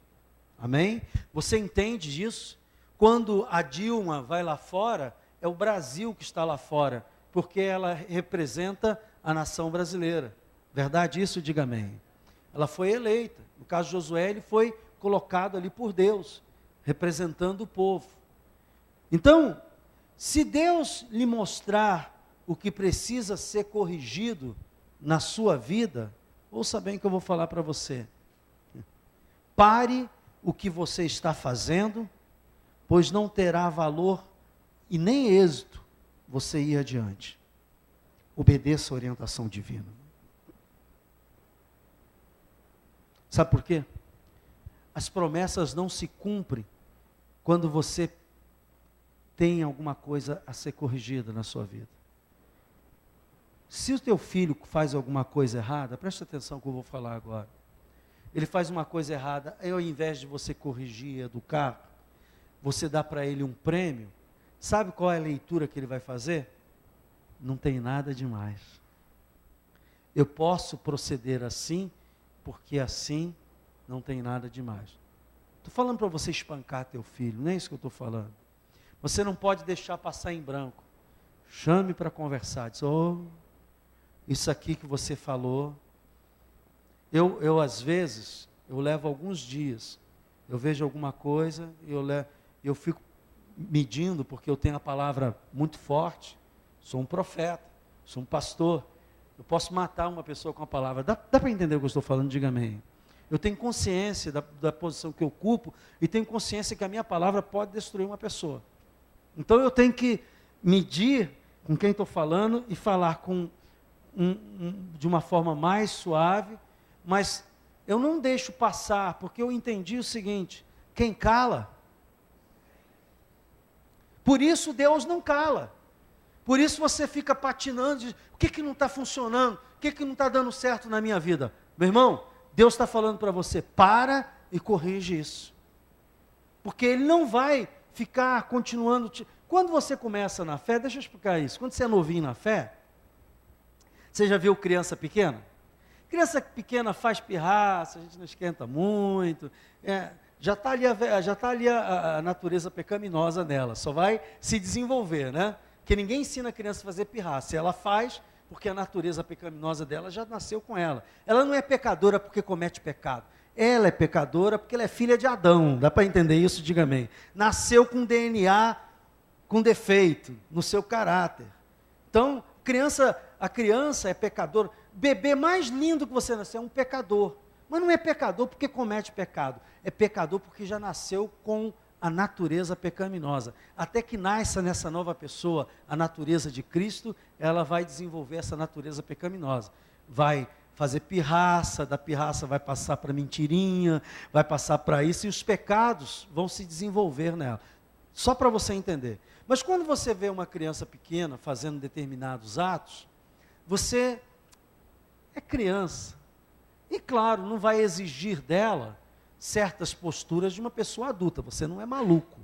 Amém? Você entende disso? Quando a Dilma vai lá fora, é o Brasil que está lá fora, porque ela representa a nação brasileira. Verdade isso? Diga amém. Ela foi eleita. No caso de Josué, ele foi colocado ali por Deus, representando o povo. Então, se Deus lhe mostrar o que precisa ser corrigido na sua vida, ouça bem o que eu vou falar para você. Pare o que você está fazendo, pois não terá valor e nem êxito você ir adiante. Obedeça a orientação divina. Sabe por quê? As promessas não se cumprem quando você tem alguma coisa a ser corrigida na sua vida. Se o teu filho faz alguma coisa errada, preste atenção no que eu vou falar agora. Ele faz uma coisa errada, aí ao invés de você corrigir e educar, você dá para ele um prêmio. Sabe qual é a leitura que ele vai fazer? Não tem nada demais. Eu posso proceder assim, porque assim não tem nada demais. Estou falando para você espancar teu filho, não é isso que eu estou falando. Você não pode deixar passar em branco. Chame para conversar. Diz, isso aqui que você falou. Eu às vezes, eu levo alguns dias, eu vejo alguma coisa, eu fico medindo, porque eu tenho a palavra muito forte, sou um profeta, sou um pastor, eu posso matar uma pessoa com a palavra. Dá para entender o que eu estou falando? Diga amém. Eu tenho consciência da posição que eu ocupo, e tenho consciência que a minha palavra pode destruir uma pessoa. Então eu tenho que medir com quem estou falando e falar de uma forma mais suave, mas eu não deixo passar, porque eu entendi o seguinte: quem cala, por isso Deus não cala. Por isso você fica patinando, diz, o que não está funcionando? O que não está dando certo na minha vida? Meu irmão, Deus está falando para você, para e corrige isso. Porque Ele não vai ficar continuando. Quando você começa na fé, deixa eu explicar isso. Quando você é novinho na fé, você já viu criança pequena? Criança pequena faz pirraça, a gente não esquenta muito. Já está ali a natureza pecaminosa nela, só vai se desenvolver, né? Porque ninguém ensina a criança a fazer pirraça. Ela faz porque a natureza pecaminosa dela já nasceu com ela. Ela não é pecadora porque comete pecado. Ela é pecadora porque ela é filha de Adão. Dá para entender isso? Diga amém. Nasceu com DNA com defeito no seu caráter. Então, a criança é pecadora. Bebê mais lindo que você nasceu é um pecador. Mas não é pecador porque comete pecado. É pecador porque já nasceu com a natureza pecaminosa. Até que nasça nessa nova pessoa a natureza de Cristo, ela vai desenvolver essa natureza pecaminosa. Vai fazer pirraça, da pirraça vai passar para mentirinha, vai passar para isso, e os pecados vão se desenvolver nela. Só para você entender. Mas quando você vê uma criança pequena fazendo determinados atos, você é criança. E claro, não vai exigir dela certas posturas de uma pessoa adulta. Você não é maluco.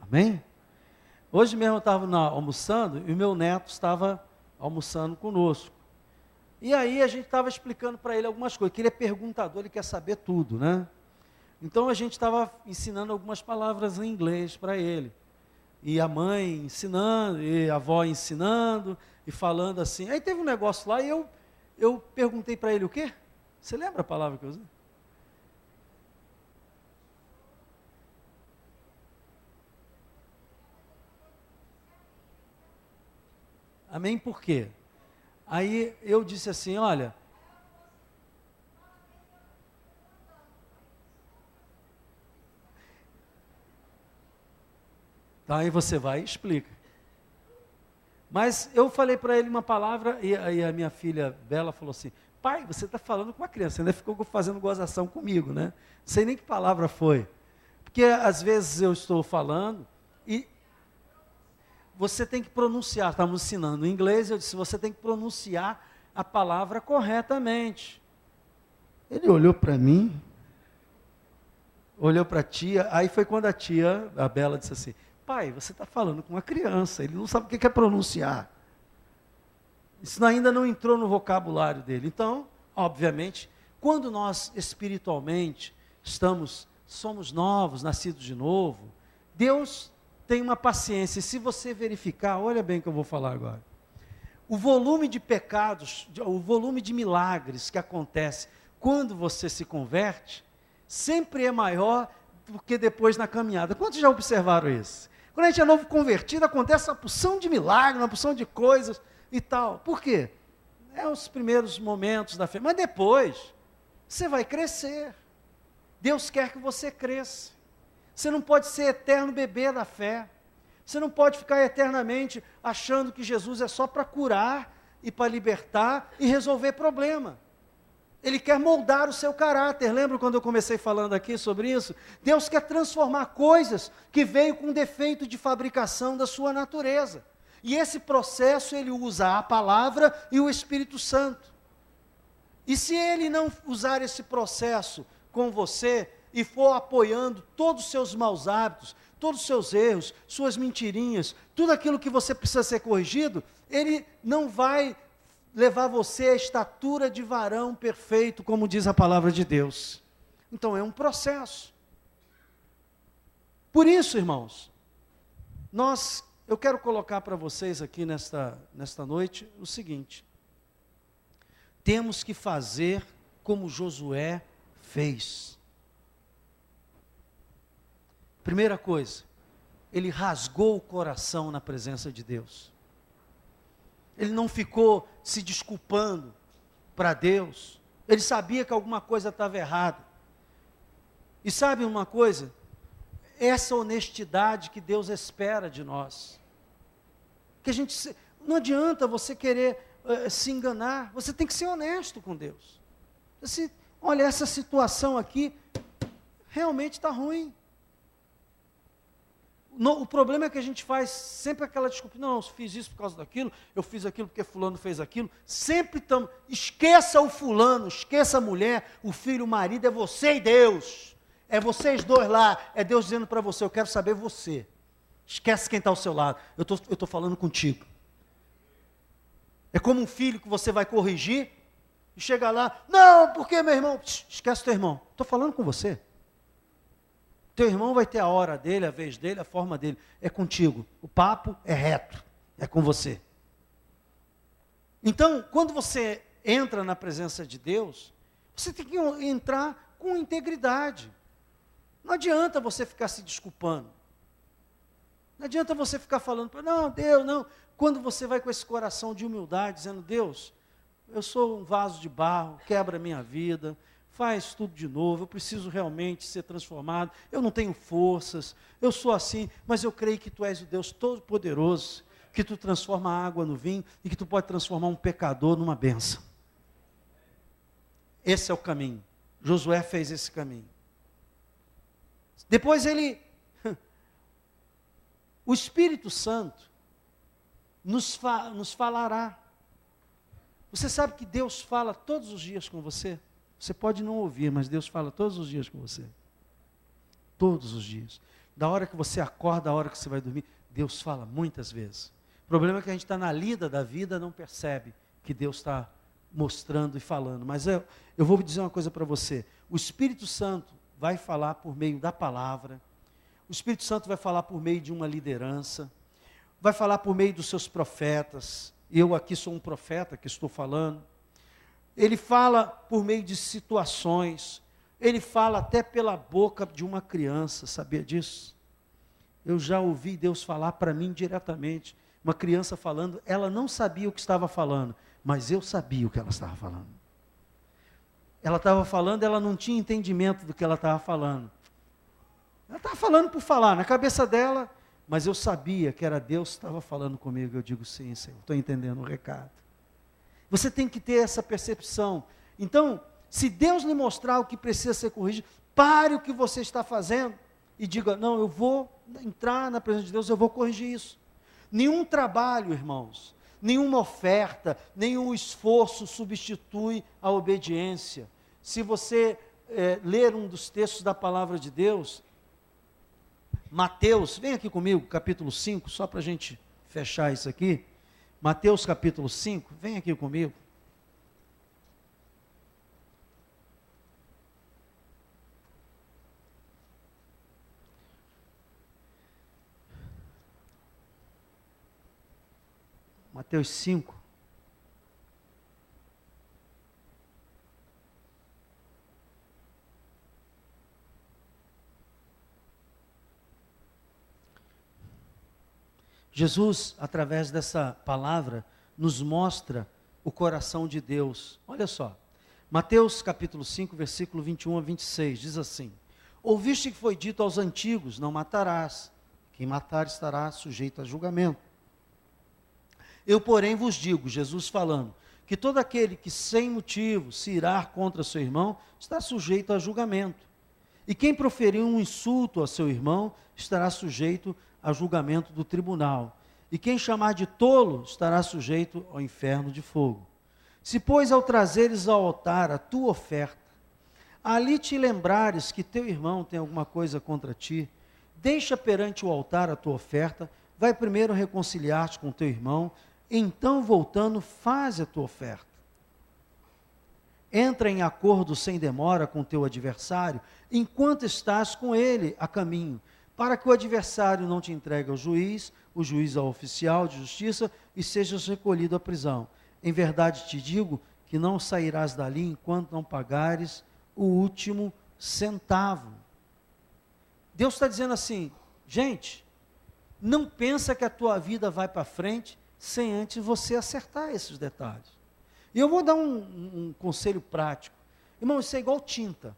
Amém? Hoje mesmo eu estava almoçando e o meu neto estava almoçando conosco. E aí a gente estava explicando para ele algumas coisas, que ele é perguntador, ele quer saber tudo, né? Então a gente estava ensinando algumas palavras em inglês para ele. E a mãe ensinando, e a avó ensinando, e falando assim. Aí teve um negócio lá e eu perguntei para ele o quê? Você lembra a palavra que eu usei? Amém? Por quê? Aí eu disse assim, olha... Tá, aí você vai e explica. Mas eu falei para ele uma palavra, e aí a minha filha Bela falou assim, pai, você está falando com uma criança, ainda ficou fazendo gozação comigo, né? Não sei nem que palavra foi. Porque às vezes eu estou falando, e você tem que pronunciar, estamos ensinando em inglês, eu disse, você tem que pronunciar a palavra corretamente. Ele olhou para mim, olhou para a tia, aí foi quando a Bela disse assim, pai, você está falando com uma criança, ele não sabe o que é pronunciar. Isso ainda não entrou no vocabulário dele. Então, obviamente, quando nós espiritualmente somos novos, nascidos de novo, Deus tem uma paciência. E se você verificar, olha bem o que eu vou falar agora. O volume de pecados, o volume de milagres que acontece quando você se converte, sempre é maior do que depois na caminhada. Quantos já observaram isso? Quando a gente é novo convertido, acontece uma porção de milagres, uma porção de coisas e tal. Por quê? É os primeiros momentos da fé. Mas depois, você vai crescer. Deus quer que você cresça. Você não pode ser eterno bebê da fé. Você não pode ficar eternamente achando que Jesus é só para curar e para libertar e resolver problema. Ele quer moldar o seu caráter. Lembra quando eu comecei falando aqui sobre isso? Deus quer transformar coisas que veio com defeito de fabricação da sua natureza. E esse processo ele usa a palavra e o Espírito Santo. E se ele não usar esse processo com você e for apoiando todos os seus maus hábitos, todos os seus erros, suas mentirinhas, tudo aquilo que você precisa ser corrigido, ele não vai levar você à estatura de varão perfeito, como diz a palavra de Deus. Então é um processo. Por isso, irmãos, eu quero colocar para vocês aqui nesta noite o seguinte: temos que fazer como Josué fez. Primeira coisa, ele rasgou o coração na presença de Deus. Ele não ficou se desculpando para Deus. Ele sabia que alguma coisa estava errada. E sabe uma coisa? Essa honestidade que Deus espera de nós. Que a gente, não adianta você querer se enganar, você tem que ser honesto com Deus. Olha, essa situação aqui realmente está ruim. O problema é que a gente faz sempre aquela desculpa, não, eu fiz isso por causa daquilo, eu fiz aquilo porque fulano fez aquilo, sempre estamos, esqueça o fulano, esqueça a mulher, o filho, o marido, é você e Deus, é vocês dois lá, é Deus dizendo para você, eu quero saber você, esquece quem está ao seu lado, eu estou falando contigo. É como um filho que você vai corrigir, e chega lá, não, porque meu irmão, esquece o teu irmão, estou falando com você. Teu irmão vai ter a hora dele, a vez dele, a forma dele. É contigo. O papo é reto. É com você. Então, quando você entra na presença de Deus, você tem que entrar com integridade. Não adianta você ficar se desculpando. Não adianta você ficar falando, não, Deus, não. Quando você vai com esse coração de humildade, dizendo, Deus, eu sou um vaso de barro, quebra a minha vida, faz tudo de novo, eu preciso realmente ser transformado, eu não tenho forças, eu sou assim, mas eu creio que Tu és o Deus Todo-Poderoso, que Tu transforma a água no vinho e que Tu pode transformar um pecador numa bênção. Esse é o caminho. Josué fez esse caminho. Depois o Espírito Santo nos falará. Você sabe que Deus fala todos os dias com você? Você pode não ouvir, mas Deus fala todos os dias com você. Todos os dias. Da hora que você acorda, da hora que você vai dormir, Deus fala muitas vezes. O problema é que a gente está na lida da vida, não percebe que Deus está mostrando e falando. Mas eu vou dizer uma coisa para você. O Espírito Santo vai falar por meio da palavra. O Espírito Santo vai falar por meio de uma liderança. Vai falar por meio dos seus profetas. Eu aqui sou um profeta que estou falando. Ele fala por meio de situações, ele fala até pela boca de uma criança, sabia disso? Eu já ouvi Deus falar para mim diretamente, uma criança falando, ela não sabia o que estava falando, mas eu sabia o que ela estava falando. Ela estava falando, ela não tinha entendimento do que ela estava falando. Ela estava falando por falar, na cabeça dela, mas eu sabia que era Deus que estava falando comigo. Eu digo, sim, Senhor, estou entendendo o recado. Você tem que ter essa percepção. Então, se Deus lhe mostrar o que precisa ser corrigido, pare o que você está fazendo e diga, não, eu vou entrar na presença de Deus, eu vou corrigir isso. Nenhum trabalho, irmãos, nenhuma oferta, nenhum esforço substitui a obediência. Se você ler um dos textos da palavra de Deus, Mateus, vem aqui comigo, capítulo 5, só para a gente fechar isso aqui. Mateus capítulo 5, vem aqui comigo. Mateus 5. Jesus, através dessa palavra, nos mostra o coração de Deus. Olha só, Mateus capítulo 5, versículo 21 a 26, diz assim: Ouviste que foi dito aos antigos, não matarás, quem matar estará sujeito a julgamento. Eu, porém, vos digo, Jesus falando, que todo aquele que sem motivo se irar contra seu irmão, está sujeito a julgamento. E quem proferir um insulto a seu irmão, estará sujeito a julgamento do tribunal. E quem chamar de tolo, estará sujeito ao inferno de fogo. Se, pois, ao trazeres ao altar a tua oferta, ali te lembrares que teu irmão tem alguma coisa contra ti, deixa perante o altar a tua oferta, vai primeiro reconciliar-te com teu irmão, então, voltando, faz a tua oferta. Entra em acordo sem demora com teu adversário, enquanto estás com ele a caminho, para que o adversário não te entregue ao juiz, o juiz ao oficial de justiça, e sejas recolhido à prisão. Em verdade te digo que não sairás dali enquanto não pagares o último centavo. Deus está dizendo assim, gente, não pensa que a tua vida vai para frente sem antes você acertar esses detalhes. E eu vou dar um conselho prático. Irmão, isso é igual tinta.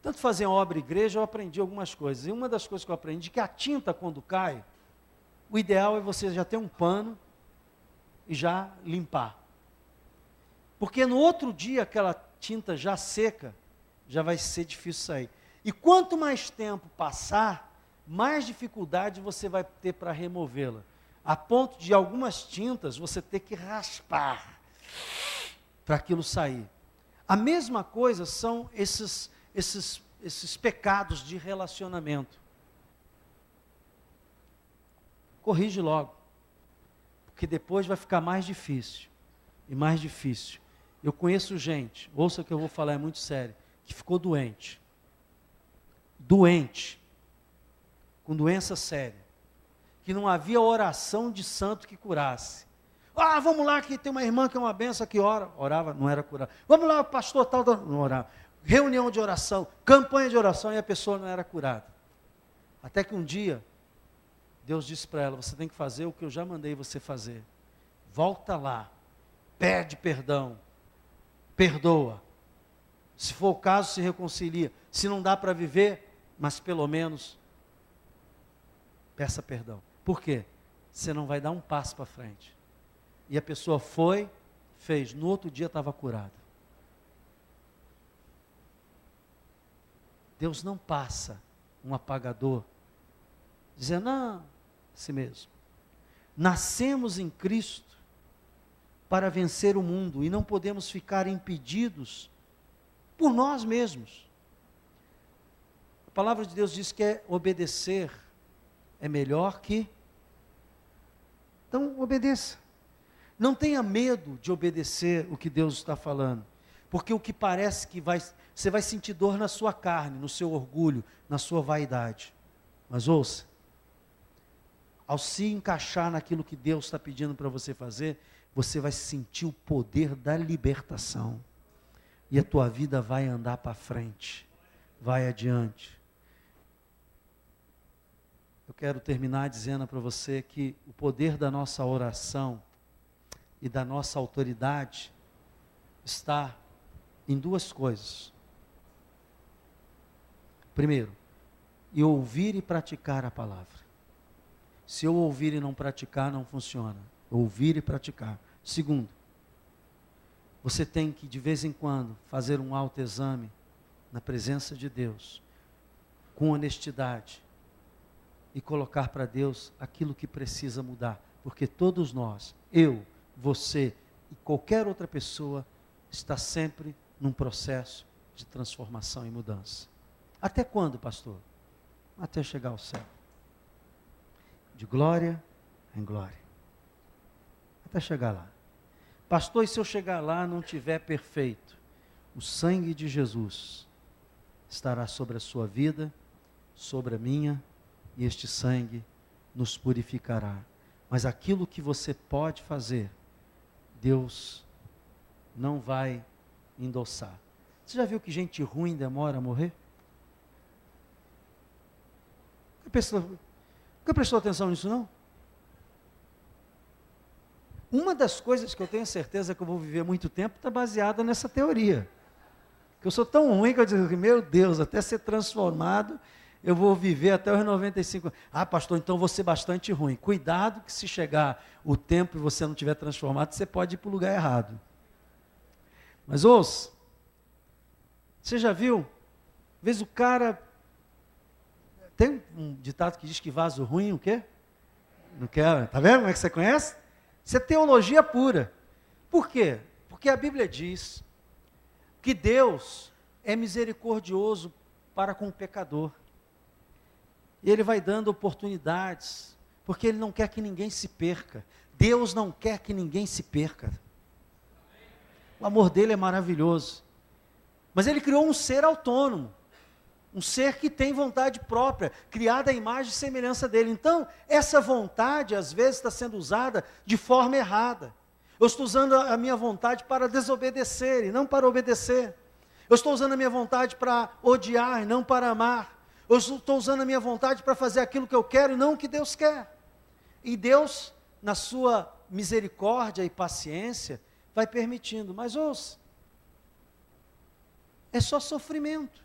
Tanto fazer obra e igreja, eu aprendi algumas coisas. E uma das coisas que eu aprendi é que a tinta, quando cai, o ideal é você já ter um pano e já limpar. Porque no outro dia, aquela tinta já seca, já vai ser difícil sair. E quanto mais tempo passar, mais dificuldade você vai ter para removê-la. A ponto de algumas tintas você ter que raspar para aquilo sair. A mesma coisa são esses pecados de relacionamento. Corrige logo, porque depois vai ficar mais difícil, e mais difícil. Eu conheço gente, ouça o que eu vou falar, é muito sério, que ficou doente, com doença séria, que não havia oração de santo que curasse. Ah, vamos lá, que tem uma irmã que é uma benção que orava, não era curada. Vamos lá, pastor tal, não orava. Reunião de oração, campanha de oração, e a pessoa não era curada. Até que um dia, Deus disse para ela, você tem que fazer o que eu já mandei você fazer. Volta lá, pede perdão, perdoa. Se for o caso, se reconcilia. Se não dá para viver, mas pelo menos peça perdão. Por quê? Você não vai dar um passo para frente. E a pessoa foi, fez, no outro dia estava curada. Deus não passa um apagador, dizendo, não, si mesmo. Nascemos em Cristo para vencer o mundo e não podemos ficar impedidos por nós mesmos. A palavra de Deus diz que obedecer é melhor que... Então, obedeça. Não tenha medo de obedecer o que Deus está falando. Porque o que parece que você vai sentir dor na sua carne, no seu orgulho, na sua vaidade. Mas ouça, ao se encaixar naquilo que Deus está pedindo para você fazer, você vai sentir o poder da libertação. E a tua vida vai andar para frente, vai adiante. Eu quero terminar dizendo para você que o poder da nossa oração e da nossa autoridade está em duas coisas. Primeiro, e ouvir e praticar a palavra. Se eu ouvir e não praticar, não funciona. Ouvir e praticar. Segundo, você tem que de vez em quando fazer um autoexame na presença de Deus, com honestidade, e colocar para Deus aquilo que precisa mudar. Porque todos nós, eu, você e qualquer outra pessoa, está sempre num processo de transformação e mudança. Até quando, pastor? Até chegar ao céu. De glória em glória. Até chegar lá. Pastor, e se eu chegar lá não tiver perfeito? O sangue de Jesus estará sobre a sua vida, sobre a minha, e este sangue nos purificará. Mas aquilo que você pode fazer, Deus não vai endossar. Você já viu que gente ruim demora a morrer? Nunca prestou atenção nisso, não? Uma das coisas que eu tenho certeza que eu vou viver muito tempo está baseada nessa teoria. Que eu sou tão ruim que eu digo, meu Deus, até ser transformado, eu vou viver até os 95 anos. Ah, pastor, então vou ser bastante ruim. Cuidado que se chegar o tempo e você não tiver transformado, você pode ir para o lugar errado. Mas ouça, você já viu? Às vezes o cara... Tem um ditado que diz que vaso ruim, o quê? Não quer, tá vendo como é que você conhece? Isso é teologia pura. Por quê? Porque a Bíblia diz que Deus é misericordioso para com o pecador. E Ele vai dando oportunidades, porque Ele não quer que ninguém se perca. Deus não quer que ninguém se perca. O amor dele é maravilhoso. Mas Ele criou um ser autônomo. Um ser que tem vontade própria, criada à imagem e semelhança dele. Então, essa vontade, às vezes, está sendo usada de forma errada. Eu estou usando a minha vontade para desobedecer e não para obedecer. Eu estou usando a minha vontade para odiar e não para amar. Eu estou usando a minha vontade para fazer aquilo que eu quero e não o que Deus quer. E Deus, na sua misericórdia e paciência, vai permitindo. Mas ouça, é só sofrimento.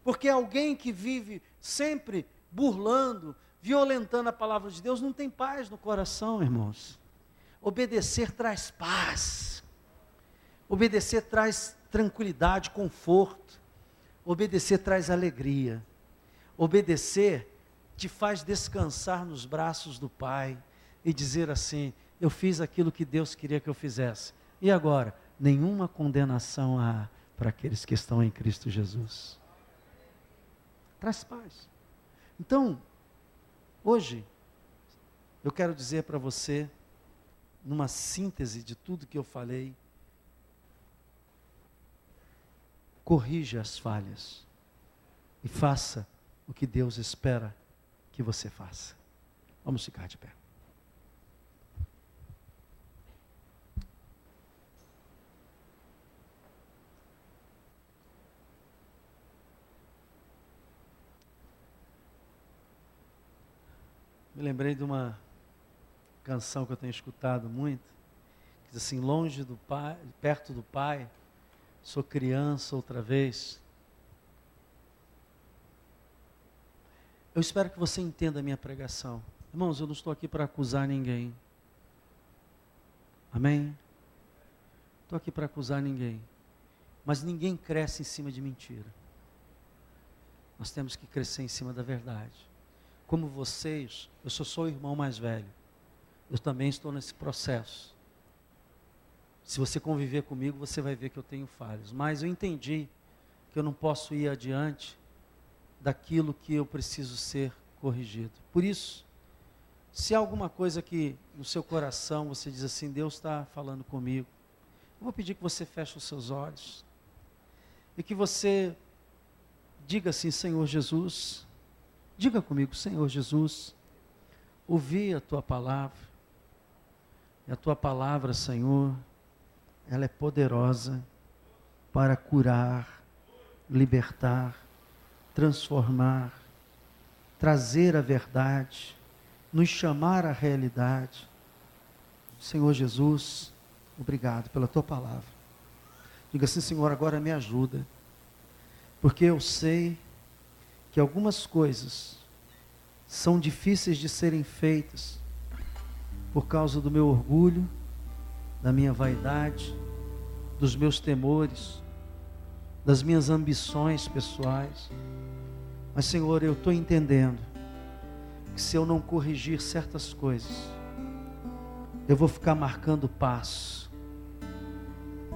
Porque alguém que vive sempre burlando, violentando a palavra de Deus, não tem paz no coração, irmãos. Obedecer traz paz. Obedecer traz tranquilidade, conforto. Obedecer traz alegria. Obedecer te faz descansar nos braços do Pai e dizer assim: eu fiz aquilo que Deus queria que eu fizesse. E agora? Nenhuma condenação há para aqueles que estão em Cristo Jesus. Traz paz. Então, hoje, eu quero dizer para você, numa síntese de tudo que eu falei, corrija as falhas e faça o que Deus espera que você faça. Vamos ficar de pé. Me lembrei de uma canção que eu tenho escutado muito, que diz assim: longe do Pai, perto do Pai, sou criança outra vez. Eu espero que você entenda a minha pregação. Irmãos, eu não estou aqui para acusar ninguém. Amém? Estou aqui para acusar ninguém. Mas ninguém cresce em cima de mentira. Nós temos que crescer em cima da verdade. Como vocês, eu sou o irmão mais velho. Eu também estou nesse processo. Se você conviver comigo, você vai ver que eu tenho falhas. Mas eu entendi que eu não posso ir adiante daquilo que eu preciso ser corrigido. Por isso, se há alguma coisa que no seu coração você diz assim: Deus está falando comigo, eu vou pedir que você feche os seus olhos e que você diga assim: Senhor Jesus, diga comigo: Senhor Jesus, ouvi a Tua palavra, e a Tua palavra, Senhor, ela é poderosa para curar, libertar, transformar, trazer a verdade, nos chamar à realidade. Senhor Jesus, obrigado pela Tua palavra. Diga assim: Senhor, agora me ajuda, porque eu sei que algumas coisas são difíceis de serem feitas por causa do meu orgulho, da minha vaidade, dos meus temores, das minhas ambições pessoais. Mas, Senhor, eu estou entendendo que se eu não corrigir certas coisas, eu vou ficar marcando passo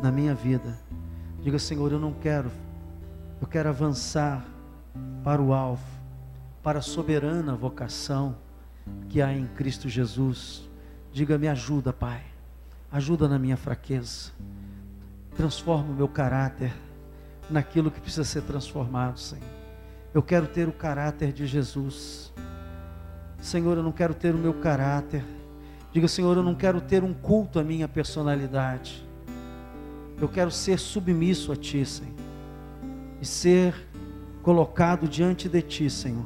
na minha vida. Diga: Senhor, eu não quero, eu quero avançar para o alvo, para a soberana vocação que há em Cristo Jesus. Diga: me ajuda, Pai, ajuda na minha fraqueza, transforma o meu caráter naquilo que precisa ser transformado, Senhor. Eu quero ter o caráter de Jesus. Senhor, eu não quero ter o meu caráter. Diga: Senhor, eu não quero ter um culto à minha personalidade. Eu quero ser submisso a Ti, Senhor, e ser colocado diante de Ti, Senhor,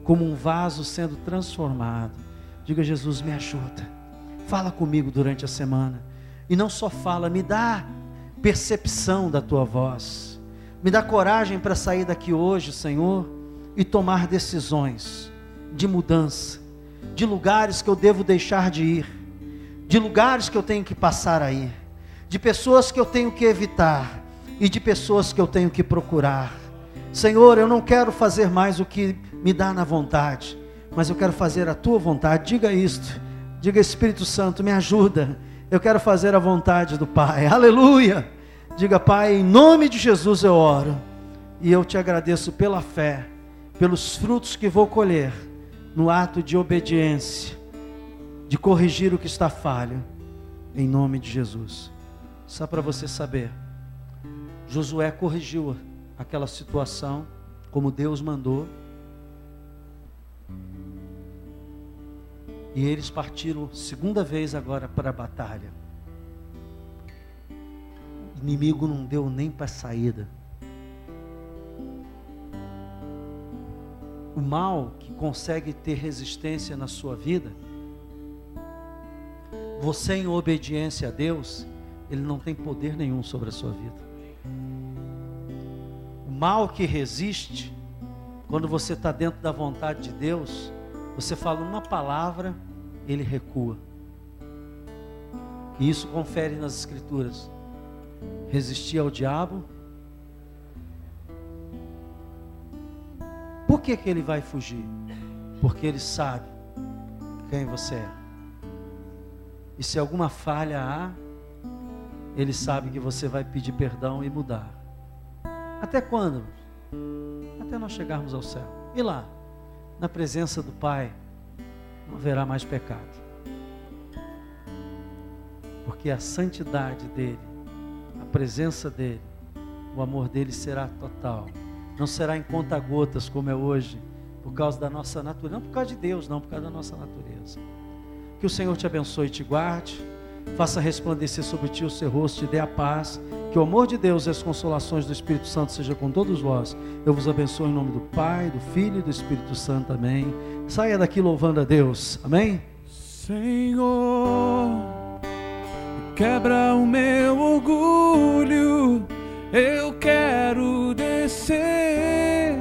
como um vaso sendo transformado. Diga: Jesus, me ajuda. Fala comigo durante a semana. E não só fala, me dá percepção da Tua voz. Me dá coragem para sair daqui hoje, Senhor, e tomar decisões de mudança, de lugares que eu devo deixar de ir, de lugares que eu tenho que passar a ir, de pessoas que eu tenho que evitar e de pessoas que eu tenho que procurar. Senhor, eu não quero fazer mais o que me dá na vontade, mas eu quero fazer a Tua vontade. Diga isto, diga: Espírito Santo, me ajuda, eu quero fazer a vontade do Pai. Aleluia! Diga: Pai, em nome de Jesus eu oro, e eu Te agradeço pela fé, pelos frutos que vou colher, no ato de obediência, de corrigir o que está falho, em nome de Jesus. Só para você saber, Josué corrigiu aquela situação, como Deus mandou, e eles partiram segunda vez agora para a batalha. O inimigo não deu nem para saída. O mal que consegue ter resistência na sua vida, você em obediência a Deus, ele não tem poder nenhum sobre a sua vida. O mal que resiste, quando você está dentro da vontade de Deus, você fala uma palavra, ele recua. E isso confere nas Escrituras. Resistir ao diabo. Por que ele vai fugir? Porque ele sabe quem você é. E se alguma falha há, ele sabe que você vai pedir perdão e mudar. Até quando? Até nós chegarmos ao céu. E lá, na presença do Pai, não haverá mais pecado. Porque a santidade dele, a presença dele, o amor dele será total. Não será em conta-gotas como é hoje, por causa da nossa natureza. Não por causa de Deus, não, por causa da nossa natureza. Que o Senhor te abençoe e te guarde, faça resplandecer sobre ti o seu rosto, te dê a paz, que o amor de Deus e as consolações do Espírito Santo sejam com todos vós. Eu vos abençoo em nome do Pai, do Filho e do Espírito Santo, amém. Saia daqui louvando a Deus, amém. Senhor, quebra o meu orgulho, eu quero descer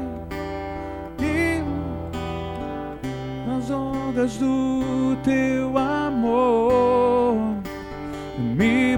nas ondas do teu amor, me